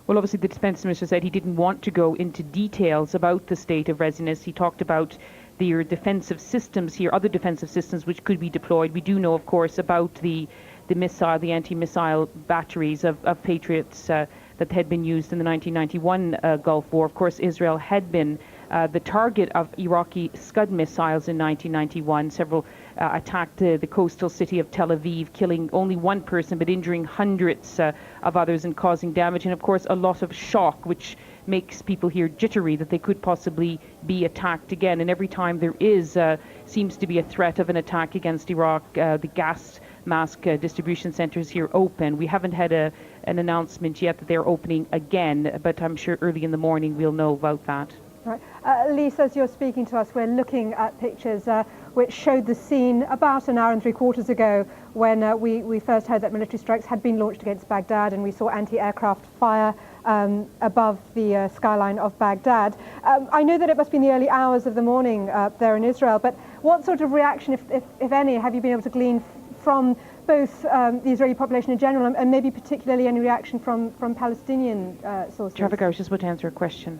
Well, obviously the defense minister said he didn't want to go into details about the state of readiness. He talked about the defensive systems here, other defensive systems which could be deployed. We do know, of course, about the anti-missile batteries of Patriots that had been used in the 1991 Gulf War. Of course, Israel had been the target of Iraqi Scud missiles in 1991. Several attacked the coastal city of Tel Aviv, killing only 1 person but injuring hundreds of others and causing damage. And of course, a lot of shock, which makes people here jittery that they could possibly be attacked again. And every time there seems to be a threat of an attack against Iraq, the gas mask distribution centers here open. We haven't had an announcement yet that they're opening again, but I'm sure early in the morning we'll know about that.
Right. Lyse, as you're speaking to us, we're looking at pictures which showed the scene about an hour and 3/4 ago when we first heard that military strikes had been launched against Baghdad, and we saw anti-aircraft fire above the skyline of Baghdad. I know that it must be in the early hours of the morning there in Israel, but what sort of reaction, if any, have you been able to glean from both the Israeli population in general and maybe particularly any reaction from Palestinian sources?
Traffic, I was just about to answer a question.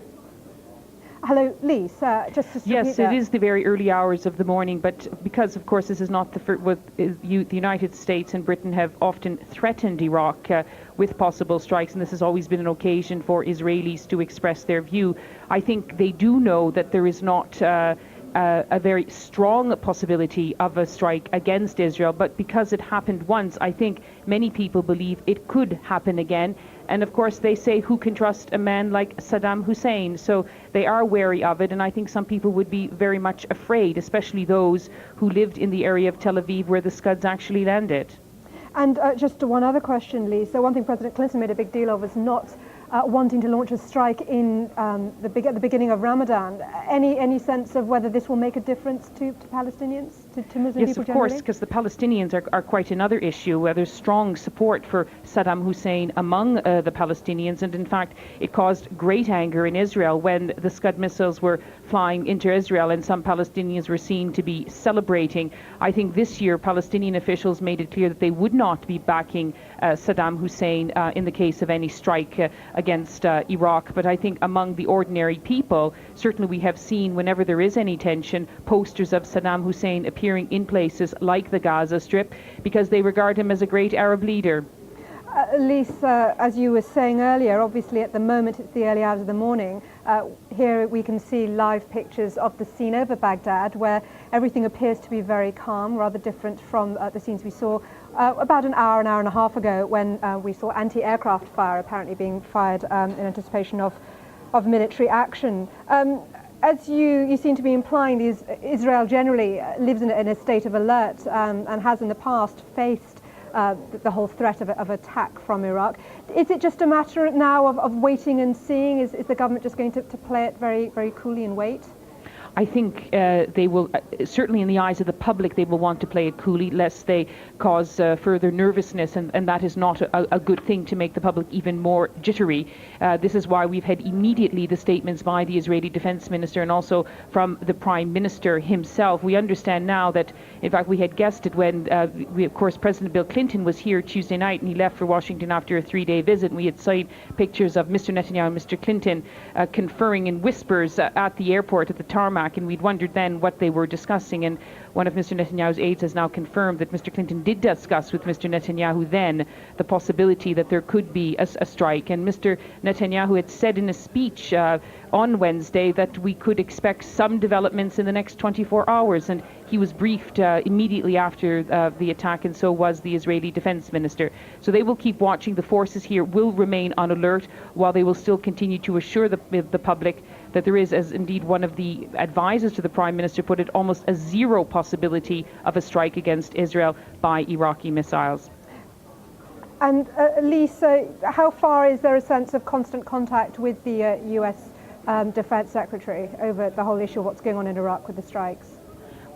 Hello, Lyse. Just to
yes, it is the very early hours of the morning, but because, of course, this is not the United States and Britain have often threatened Iraq with possible strikes, and this has always been an occasion for Israelis to express their view. I think they do know that there is not a very strong possibility of a strike against Israel, but because it happened once, I think many people believe it could happen again. And of course they say, who can trust a man like Saddam Hussein? So they are wary of it, and I think some people would be very much afraid, especially those who lived in the area of Tel Aviv where the Scuds actually landed.
And just one other question, Lyse. So one thing President Clinton made a big deal of was not wanting to launch a strike in at the beginning of Ramadan. Any sense of whether this will make a difference to Palestinians, to Muslim
yes,
people
of course,
generally?
because the Palestinians are quite another issue. There's strong support for Saddam Hussein among the Palestinians, and in fact it caused great anger in Israel when the Scud missiles were flying into Israel and some Palestinians were seen to be celebrating. I think this year Palestinian officials made it clear that they would not be backing Saddam Hussein in the case of any strike against Iraq, but I think among the ordinary people, certainly we have seen whenever there is any tension, posters of Saddam Hussein appearing in places like the Gaza Strip because they regard him as a great Arab leader.
Lyse, as you were saying earlier, obviously at the moment it's the early hours of the morning. Here we can see live pictures of the scene over Baghdad where everything appears to be very calm, rather different from the scenes we saw about an hour and a half ago when we saw anti-aircraft fire apparently being fired in anticipation of military action. As you seem to be implying, Israel generally lives in a state of alert and has in the past faced the whole threat of attack from Iraq. Is it just a matter now of waiting and seeing? Is the government just going to play it very, very coolly and wait?
I think they will, certainly in the eyes of the public, they will want to play it coolly lest they cause further nervousness, and that is not a good thing to make the public even more jittery. This is why we've had immediately the statements by the Israeli Defense Minister and also from the Prime Minister himself. We understand now that, in fact, we had guessed it when, of course, President Bill Clinton was here Tuesday night and he left for Washington after a 3-day visit, and we had seen pictures of Mr. Netanyahu and Mr. Clinton conferring in whispers at the airport at the tarmac, and we'd wondered then what they were discussing, and one of Mr. Netanyahu's aides has now confirmed that Mr. Clinton did discuss with Mr. Netanyahu then the possibility that there could be a strike, and Mr. Netanyahu had said in a speech on Wednesday that we could expect some developments in the next 24 hours, and he was briefed immediately after the attack, and so was the Israeli Defense Minister. So they will keep watching. The forces here will remain on alert while they will still continue to assure the public that there is, as indeed one of the advisors to the Prime Minister put it, almost a zero possibility of a strike against Israel by Iraqi missiles.
And Lyse, how far is there a sense of constant contact with the US Defense Secretary over the whole issue of what's going on in Iraq with the strikes?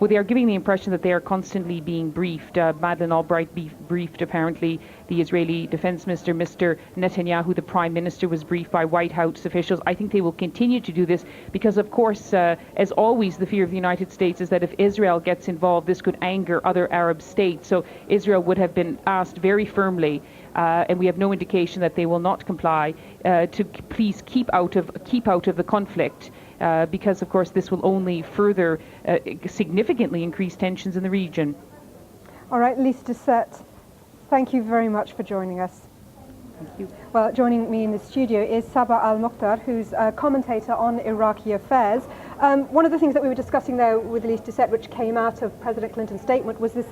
Well, they are giving the impression that they are constantly being briefed. Madeleine Albright briefed, apparently, the Israeli Defense Minister, Mr. Netanyahu. The Prime Minister was briefed by White House officials. I think they will continue to do this because, of course, as always, the fear of the United States is that if Israel gets involved, this could anger other Arab states. So Israel would have been asked very firmly, and we have no indication that they will not comply, to please keep out of the conflict. Because, of course, this will only further significantly increase tensions in the region.
All right, Lyse Doucet, thank you very much for joining us.
Thank you.
Well, joining me in the studio is Sabah Al-Mukhtar, who's a commentator on Iraqi affairs. One of the things that we were discussing there with Lyse Doucet, which came out of President Clinton's statement, was this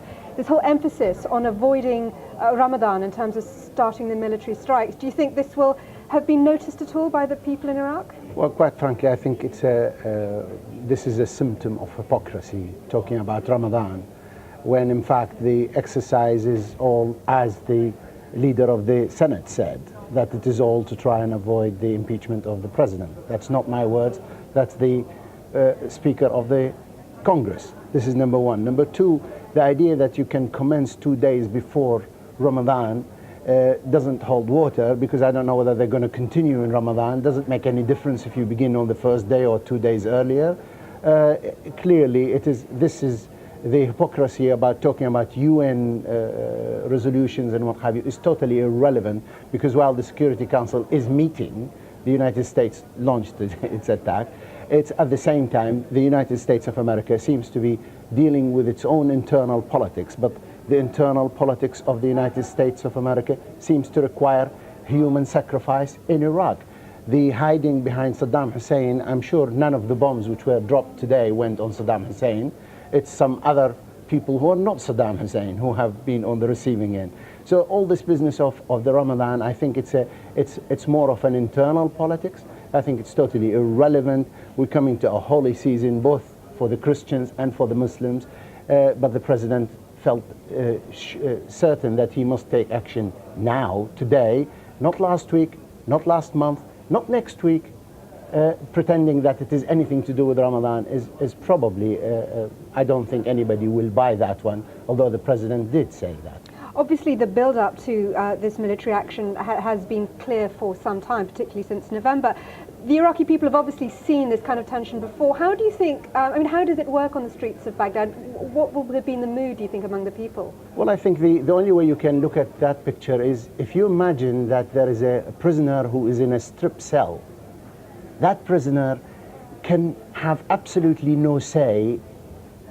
whole emphasis on avoiding Ramadan in terms of starting the military strikes. Do you think this will have been noticed at all by the people in Iraq?
Well, quite frankly, I think it's this is a symptom of hypocrisy, talking about Ramadan, when in fact the exercise is all, as the leader of the Senate said, that it is all to try and avoid the impeachment of the president. That's not my words, that's the Speaker of the Congress. This is number one. Number two, the idea that you can commence 2 days before Ramadan doesn't hold water, because I don't know whether they're going to continue in Ramadan. Doesn't make any difference if you begin on the first day or 2 days earlier. Clearly, this is the hypocrisy about talking about UN resolutions and what have you is totally irrelevant, because while the Security Council is meeting, the United States launched its attack. It's at the same time the United States of America seems to be dealing with its own internal politics, but the internal politics of the United States of America seems to require human sacrifice in Iraq. The hiding behind Saddam Hussein, I'm sure none of the bombs which were dropped today went on Saddam Hussein. It's some other people who are not Saddam Hussein who have been on the receiving end. So all this business of the Ramadan, I think it's more of an internal politics. I think it's totally irrelevant. We're coming to a holy season, both for the Christians and for the Muslims, but the president felt certain that he must take action now, today, not last week, not last month, not next week, pretending that it is anything to do with Ramadan is probably, I don't think anybody will buy that one, although the president did say that.
Obviously, the build-up to this military action has been clear for some time, particularly since November. The Iraqi people have obviously seen this kind of tension before. How do you think, I mean, how does it work on the streets of Baghdad? What will have been the mood, do you think, among the people?
Well, I think the only way you can look at that picture is if you imagine that there is a prisoner who is in a strip cell. That prisoner can have absolutely no say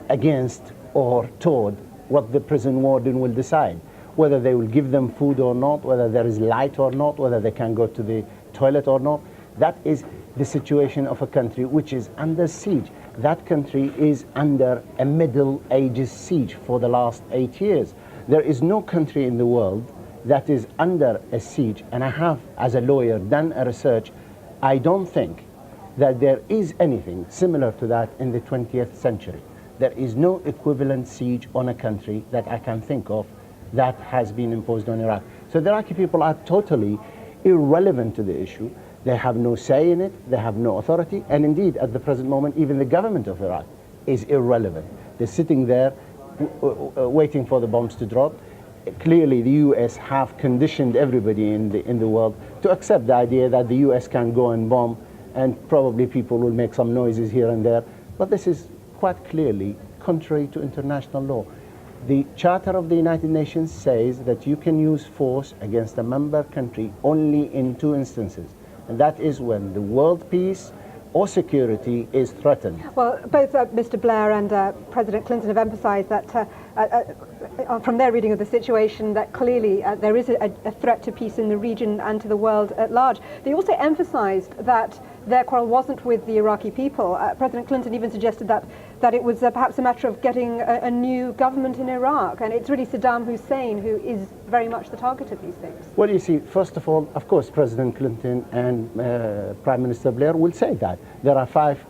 against or toward what the prison warden will decide, whether they will give them food or not, whether there is light or not, whether they can go to the toilet or not. That is the situation of a country which is under siege. That country is under a Middle Ages siege for the last 8 years. There is no country in the world that is under a siege, and I have, as a lawyer, done a research. I don't think that there is anything similar to that in the 20th century. There is no equivalent siege on a country that I can think of that has been imposed on Iraq. So the Iraqi people are totally irrelevant to the issue. They have no say in it, they have no authority, and indeed, at the present moment, even the government of Iraq is irrelevant. They're sitting there waiting for the bombs to drop. Clearly, the US have conditioned everybody in the world to accept the idea that the US can go and bomb, and probably people will make some noises here and there, but this is quite clearly contrary to international law. The Charter of the United Nations says that you can use force against a member country only in 2 instances, and that is when the world peace or security is threatened.
Well, both Mr. Blair and President Clinton have emphasized that from their reading of the situation that clearly there is a threat to peace in the region and to the world at large. They also emphasized that their quarrel wasn't with the Iraqi people. President Clinton even suggested that it was perhaps a matter of getting a new government in Iraq, and it's really Saddam Hussein who is very much the target of these things.
Well, you see, first of all, of course, President Clinton and Prime Minister Blair will say that. There are 5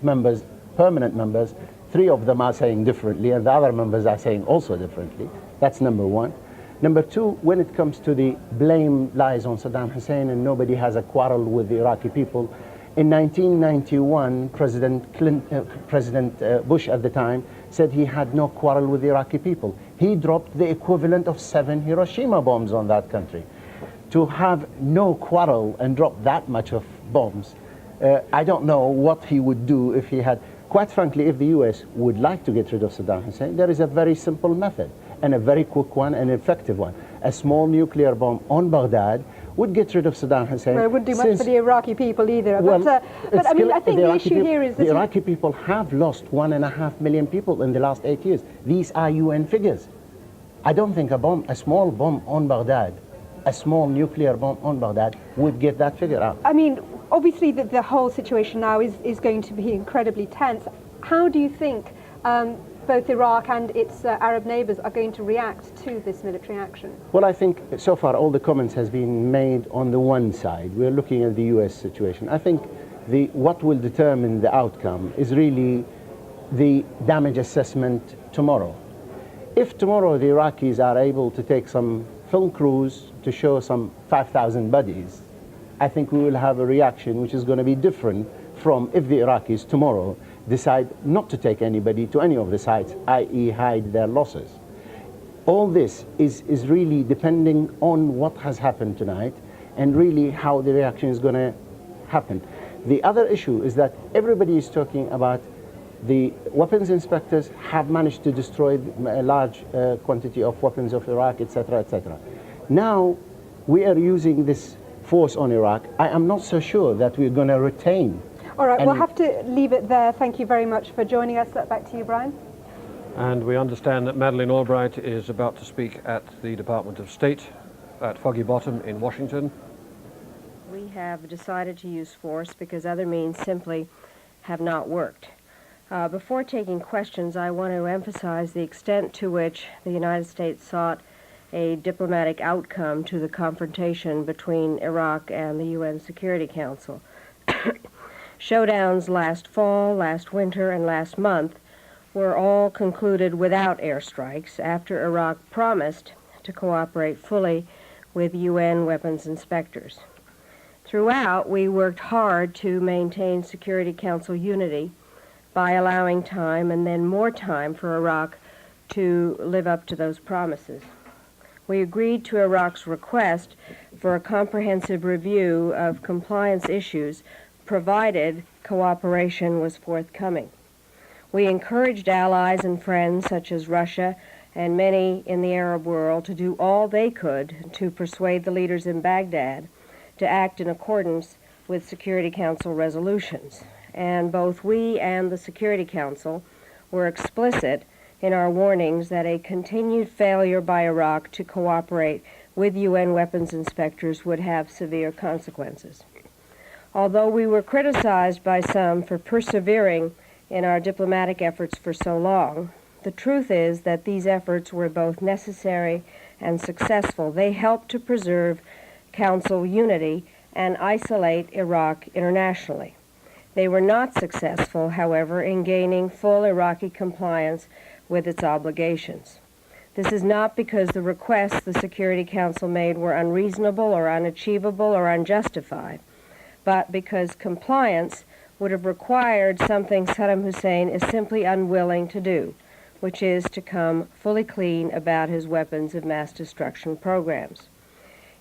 members, permanent members. 3 of them are saying differently, and the other members are saying also differently. That's number one. Number two, when it comes to the blame lies on Saddam Hussein and nobody has a quarrel with the Iraqi people, in 1991, President Bush at the time said he had no quarrel with the Iraqi people. He dropped the equivalent of 7 Hiroshima bombs on that country. To have no quarrel and drop that much of bombs, I don't know what he would do if he had. Quite frankly, if the US would like to get rid of Saddam Hussein, there is a very simple method, and a very quick one, and effective one. A small nuclear bomb on Baghdad would get rid of Saddam Hussein.
Well, it wouldn't do much for the Iraqi people either.
Well,
but I mean, I think the issue here is that
the Iraqi people have lost 1.5 million people in the last 8 years. These are UN figures. I don't think a small bomb on Baghdad, a small nuclear bomb on Baghdad would get that figure out.
I mean, obviously the whole situation now is going to be incredibly tense. How do you think both Iraq and its Arab neighbors are going to react to this military action?
Well, I think so far all the comments has been made on the one side. We're looking at the US situation. I think what will determine the outcome is really the damage assessment tomorrow. If tomorrow the Iraqis are able to take some film crews to show some 5,000 bodies, I think we will have a reaction which is going to be different from if the Iraqis tomorrow decide not to take anybody to any of the sites, i.e. hide their losses. All this is really depending on what has happened tonight and really how the reaction is going to happen. The other issue is that everybody is talking about the weapons inspectors have managed to destroy a large quantity of weapons of Iraq, etc., etc. Now we are using this force on Iraq. I am not so sure that we're going to retain.
All right, we'll have to leave it there. Thank you very much for joining us. Back to you, Brian.
And we understand that Madeleine Albright is about to speak at the Department of State at Foggy Bottom in Washington.
We have decided to use force because other means simply have not worked. Before taking questions, I want to emphasize the extent to which the United States sought a diplomatic outcome to the confrontation between Iraq and the UN Security Council. Showdowns last fall, last winter, and last month were all concluded without airstrikes after Iraq promised to cooperate fully with UN weapons inspectors. Throughout, we worked hard to maintain Security Council unity by allowing time and then more time for Iraq to live up to those promises. We agreed to Iraq's request for a comprehensive review of compliance issues, provided cooperation was forthcoming. We encouraged allies and friends such as Russia and many in the Arab world to do all they could to persuade the leaders in Baghdad to act in accordance with Security Council resolutions. And both we and the Security Council were explicit in our warnings that a continued failure by Iraq to cooperate with UN weapons inspectors would have severe consequences. Although we were criticized by some for persevering in our diplomatic efforts for so long, the truth is that these efforts were both necessary and successful. They helped to preserve Council unity and isolate Iraq internationally. They were not successful, however, in gaining full Iraqi compliance with its obligations. This is not because the requests the Security Council made were unreasonable or unachievable or unjustified, but because compliance would have required something Saddam Hussein is simply unwilling to do, which is to come fully clean about his weapons of mass destruction programs.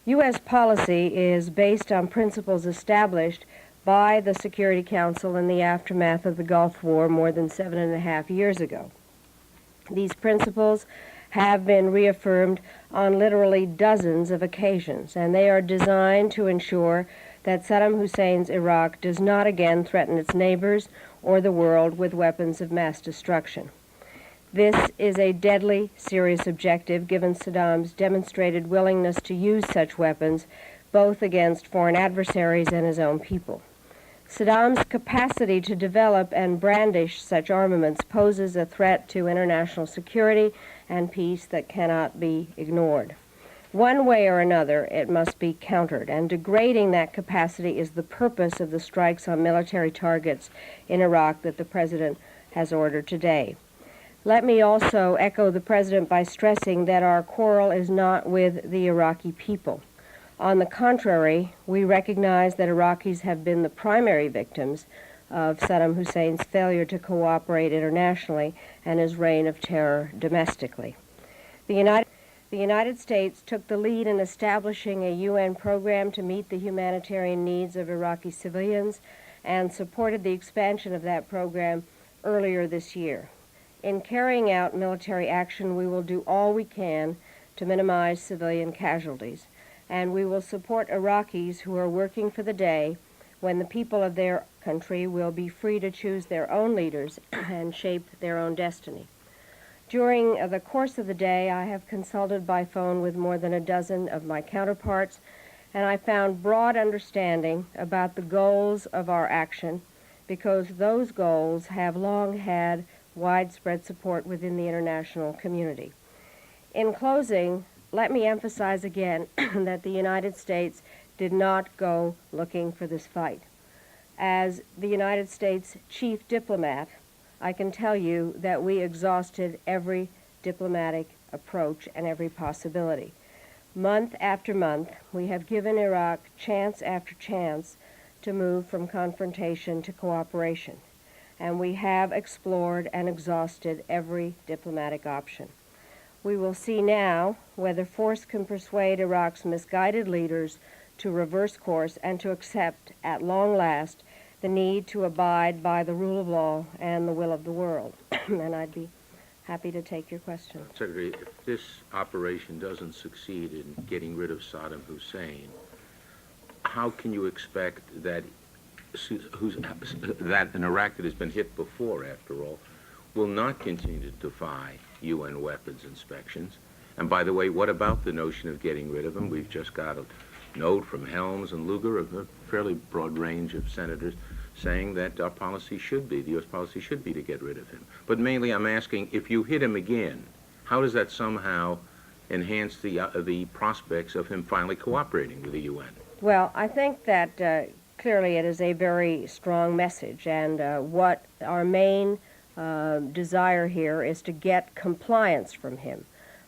U.S. policy is based on principles established by the Security Council in the aftermath of the Gulf War more than 7.5 years ago. These principles have been reaffirmed on literally dozens of occasions, and they are designed to ensure that Saddam Hussein's Iraq does not again threaten its neighbors or the world with weapons of mass destruction. This is a deadly, serious objective given Saddam's demonstrated willingness to use such weapons both against foreign adversaries and his own people. Saddam's capacity to develop and brandish such armaments poses a threat to international security and peace that cannot be ignored. One way or another, it must be countered, and degrading that capacity is the purpose of the strikes on military targets in Iraq that the President has ordered today. Let me also echo the President by stressing that our quarrel is not with the Iraqi people. On the contrary, we recognize that Iraqis have been the primary victims of Saddam Hussein's failure to cooperate internationally and his reign of terror domestically. The United States took the lead in establishing a UN program to meet the humanitarian needs of Iraqi civilians and supported the expansion of that program earlier this year. In carrying out military action, we will do all we can to minimize civilian casualties, and we will support Iraqis who are working for the day when the people of their country will be free to choose their own leaders and shape their own destiny. During the course of the day, I have consulted by phone with more than a dozen of my counterparts, and I found broad understanding about the goals of our action because those goals have long had widespread support within the international community. In closing, let me emphasize again that the United States did not go looking for this fight. As the United States chief diplomat, I can tell you that we exhausted every diplomatic approach and every possibility. Month after month, we have given Iraq chance after chance to move from confrontation to cooperation, and we have explored and exhausted every diplomatic option. We will see now whether force can persuade Iraq's misguided leaders to reverse course and to accept, at long last, the need to abide by the rule of law and the will of the world. And I'd be happy to take your question.
Secretary, if this operation doesn't succeed in getting rid of Saddam Hussein, how can you expect that an Iraq that has been hit before, after all, will not continue to defy UN weapons inspections? And by the way, what about the notion of getting rid of him? We've just got a note from Helms and Lugar, a fairly broad range of senators, saying that our policy should be, the U.S. policy should be to get rid of him. But mainly I'm asking, if you hit him again, how does that somehow enhance the prospects of him finally cooperating with the UN?
Well, I think that clearly it is a very strong message, and what our main desire here is to get compliance from him.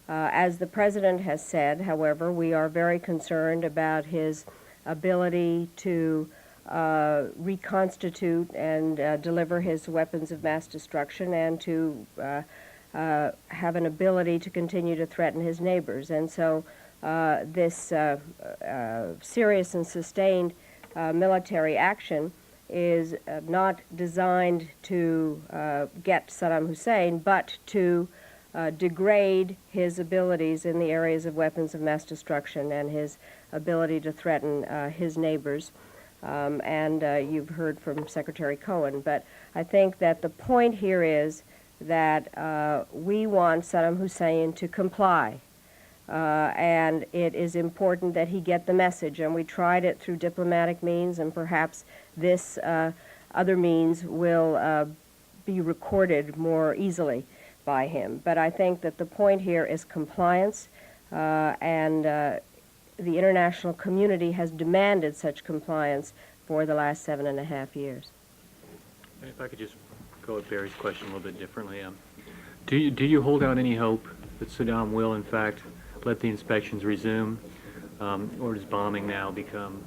As the President has said, however, we are very concerned about his ability to reconstitute and deliver his weapons of mass destruction, and to have an ability to continue to threaten his neighbors. And so this serious and sustained military action is not designed to get Saddam Hussein, but to degrade his abilities in the areas of weapons of mass destruction and his ability to threaten his neighbors. You've heard from Secretary Cohen, but I think that the point here is that we want Saddam Hussein to comply. And it is important that he get the message, and we tried it through diplomatic means, and perhaps this other means will be recorded more easily by him. But I think that the point here is compliance, and the international community has demanded such compliance for the last 7.5 years.
If I could just go at Barry's question a little bit differently. Do you hold out any hope that Saddam will, in fact, let the inspections resume, or does bombing now become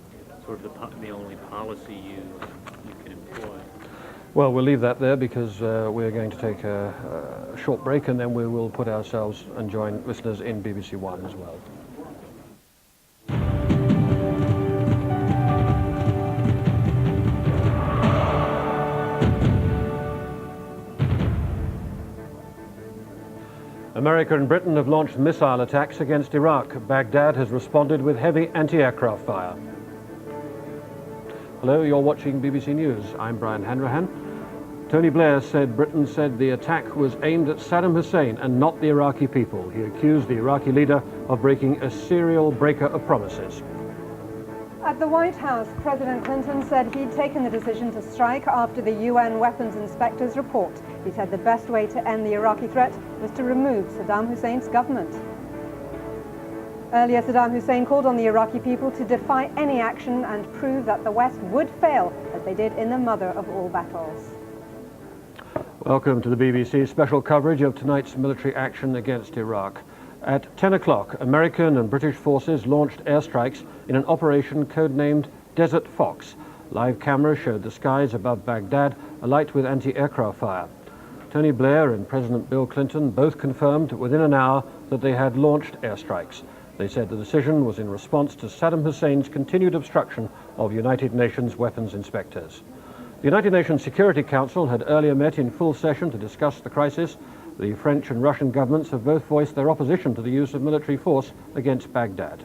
sort of the only policy you can employ?
Well, we'll leave that there because we're going to take a short break, and then we will put ourselves and join listeners in BBC One as well. America and Britain have launched missile attacks against Iraq. Baghdad has responded with heavy anti-aircraft fire. Hello, you're watching BBC News. I'm Brian Hanrahan. Tony Blair said Britain said the attack was aimed at Saddam Hussein and not the Iraqi people. He accused the Iraqi leader of breaking a serial breaker of promises.
At the White House, President Clinton said he'd taken the decision to strike after the UN weapons inspector's report. He said the best way to end the Iraqi threat was to remove Saddam Hussein's government. Earlier, Saddam Hussein called on the Iraqi people to defy any action and prove that the West would fail, as they did in the mother of all battles.
Welcome to the BBC special coverage of tonight's military action against Iraq. At 10 o'clock, American and British forces launched airstrikes in an operation codenamed Desert Fox. Live cameras showed the skies above Baghdad alight with anti-aircraft fire. Tony Blair and President Bill Clinton both confirmed within an hour that they had launched airstrikes. They said the decision was in response to Saddam Hussein's continued obstruction of United Nations weapons inspectors. The United Nations Security Council had earlier met in full session to discuss the crisis. The French and Russian governments have both voiced their opposition to the use of military force against Baghdad.